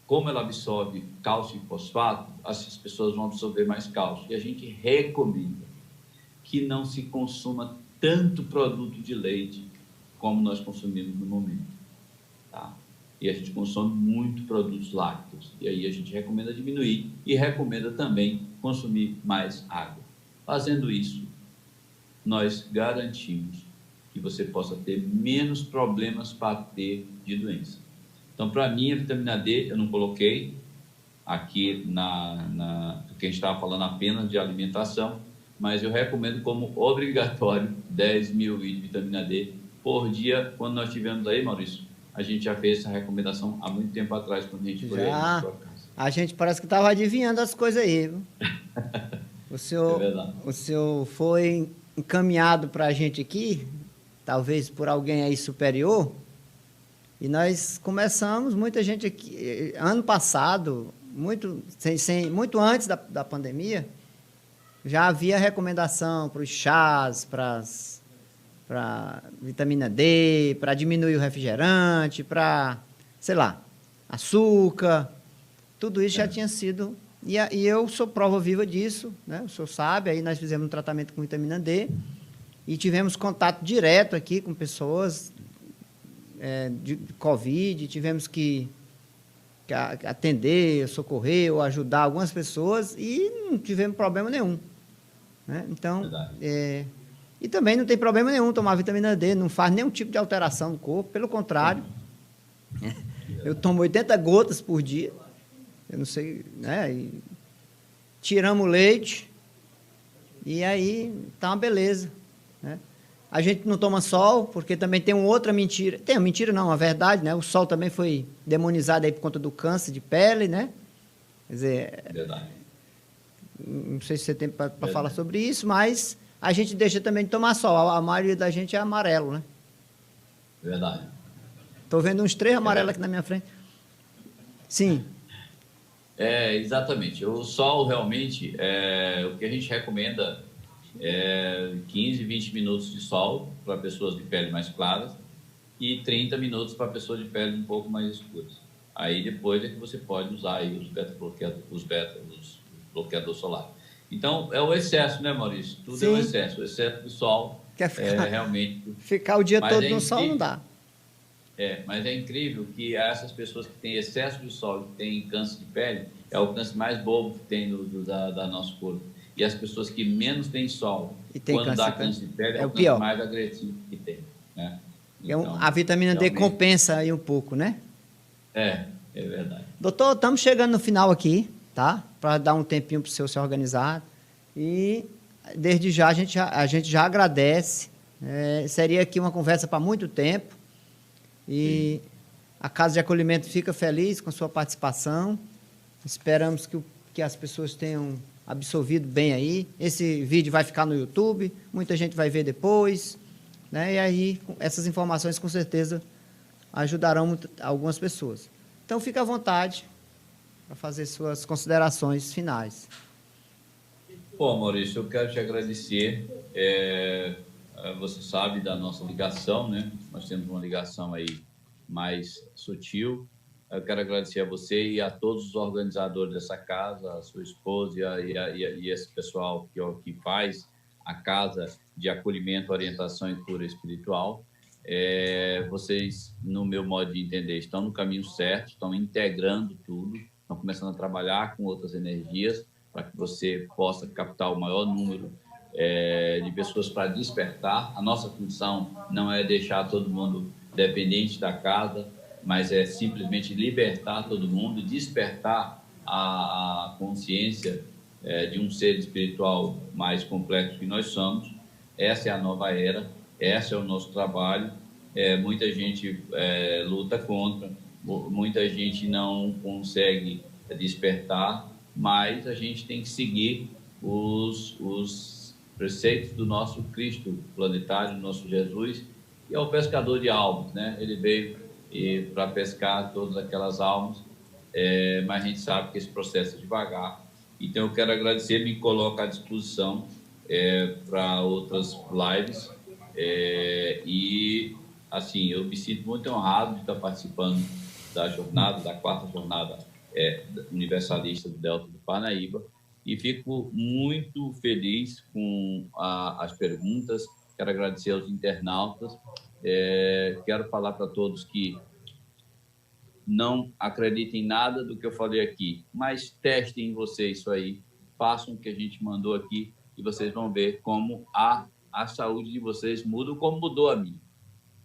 como ela absorve cálcio e fosfato, essas pessoas vão absorver mais cálcio. E a gente recomenda que não se consuma tanto produto de leite como nós consumimos no momento, tá? E a gente consome muito produtos lácteos, e aí a gente recomenda diminuir e recomenda também consumir mais água. Fazendo isso, nós garantimos que você possa ter menos problemas para ter de doença. Então, para mim, a vitamina D, eu não coloquei aqui porque a gente estava falando apenas de alimentação, mas eu recomendo como obrigatório 10.000 I de vitamina D por dia. Quando nós tivemos aí, Maurício, a gente já fez essa recomendação há muito tempo atrás, quando a gente foi aí na sua casa. A gente parece que estava adivinhando as coisas aí, viu? O senhor foi encaminhado para a gente aqui, talvez por alguém aí superior, e nós começamos, muita gente aqui, ano passado, muito antes da pandemia, já havia recomendação para os chás, para vitamina D, para diminuir o refrigerante, para, sei lá, açúcar, tudo isso já tinha sido, e eu sou prova viva disso, né? O senhor sabe, aí nós fizemos um tratamento com vitamina D, e tivemos contato direto aqui com pessoas de Covid, tivemos que atender, socorrer ou ajudar algumas pessoas, e não tivemos problema nenhum, né? Então, e também não tem problema nenhum tomar vitamina D, não faz nenhum tipo de alteração no corpo, pelo contrário. Eu tomo 80 gotas por dia, eu não sei, né? E tiramos o leite, e aí tá uma beleza, né? A gente não toma sol, porque também tem uma outra mentira. Tem uma mentira não, uma verdade, né? O sol também foi demonizado aí por conta do câncer de pele, né? Quer dizer, verdade. Não sei se você tem para falar sobre isso, mas a gente deixa também de tomar sol. A maioria da gente é amarelo, né? Verdade. Estou vendo uns 3 amarelos aqui na minha frente. Sim. Exatamente. O sol, realmente, o que a gente recomenda é 15, 20 minutos de sol para pessoas de pele mais claras e 30 minutos para pessoas de pele um pouco mais escuras. Aí depois é que você pode usar aí os bloqueador solar. Então, é o excesso, né, Maurício? Tudo Sim. é o excesso. O excesso de sol realmente... Ficar o dia todo no sol não dá. Mas é incrível que essas pessoas que têm excesso de sol, que têm câncer de pele, é o câncer mais bobo que tem da nosso corpo. E as pessoas que menos têm sol, quando dá câncer de pele, é o câncer mais agressivo que tem. Né? Então, a vitamina D compensa aí um pouco, né? É verdade. Doutor, estamos chegando no final aqui, tá? Para dar um tempinho para o senhor se organizar. E, desde já, a gente já agradece. Seria aqui uma conversa para muito tempo. E a Casa de Acolhimento fica feliz com a sua participação. Esperamos que as pessoas tenham absorvido bem aí. Esse vídeo vai ficar no YouTube, muita gente vai ver depois, né? E aí, essas informações, com certeza, ajudarão algumas pessoas. Então, fique à vontade para fazer suas considerações finais. Bom, Maurício, eu quero te agradecer. Você sabe da nossa ligação, né? Nós temos uma ligação aí mais sutil. Eu quero agradecer a você e a todos os organizadores dessa casa, a sua esposa e esse pessoal que faz a Casa de Acolhimento, Orientação e Cura Espiritual. Vocês, no meu modo de entender, estão no caminho certo, estão integrando tudo, estão começando a trabalhar com outras energias para que você possa captar o maior número de pessoas para despertar. A nossa função não é deixar todo mundo dependente da casa, mas é simplesmente libertar todo mundo e despertar a consciência de um ser espiritual mais complexo que nós somos. Essa é a nova era, esse é o nosso trabalho. Muita gente luta contra, muita gente não consegue despertar, mas a gente tem que seguir os preceitos do nosso Cristo planetário, nosso Jesus, que é o pescador de almas, né? Ele veio para pescar todas aquelas almas, mas a gente sabe que esse processo é devagar. Então, eu quero agradecer, me coloco à disposição para outras lives, e, assim, eu me sinto muito honrado de estar participando da jornada, da 4ª jornada universalista do Delta do Parnaíba, e fico muito feliz com as perguntas. Quero agradecer aos internautas. Quero falar para todos que não acreditem em nada do que eu falei aqui, mas testem vocês isso aí, façam o que a gente mandou aqui e vocês vão ver como a saúde de vocês muda, como mudou a minha,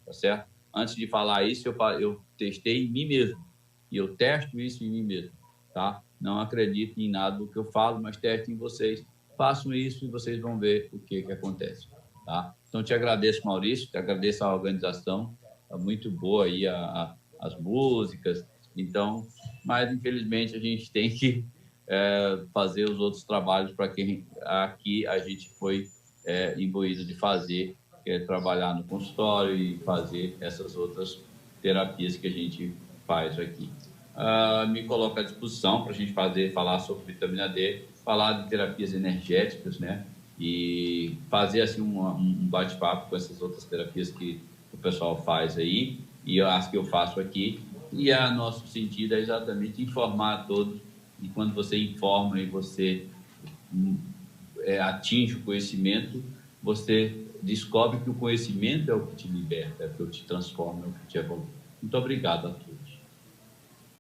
tá certo? Antes de falar isso, eu testei em mim mesmo, e eu testo isso em mim mesmo, tá? Não acreditem em nada do que eu falo, mas testem em vocês, façam isso e vocês vão ver o que acontece, tá? Então, te agradeço, Maurício, te agradeço a organização, tá muito boa aí as músicas, então, mas infelizmente a gente tem que fazer os outros trabalhos para que aqui a gente foi imbuído de fazer, que é trabalhar no consultório e fazer essas outras terapias que a gente faz aqui. Me coloco à disposição para a gente falar sobre vitamina D, falar de terapias energéticas, né? E fazer assim um bate-papo com essas outras terapias que o pessoal faz aí e as que eu faço aqui. E o nosso sentido é exatamente informar a todos. E quando você informa e você atinge o conhecimento, você descobre que o conhecimento é o que te liberta, é o que te transforma, é o que te evolui. Muito obrigado a todos.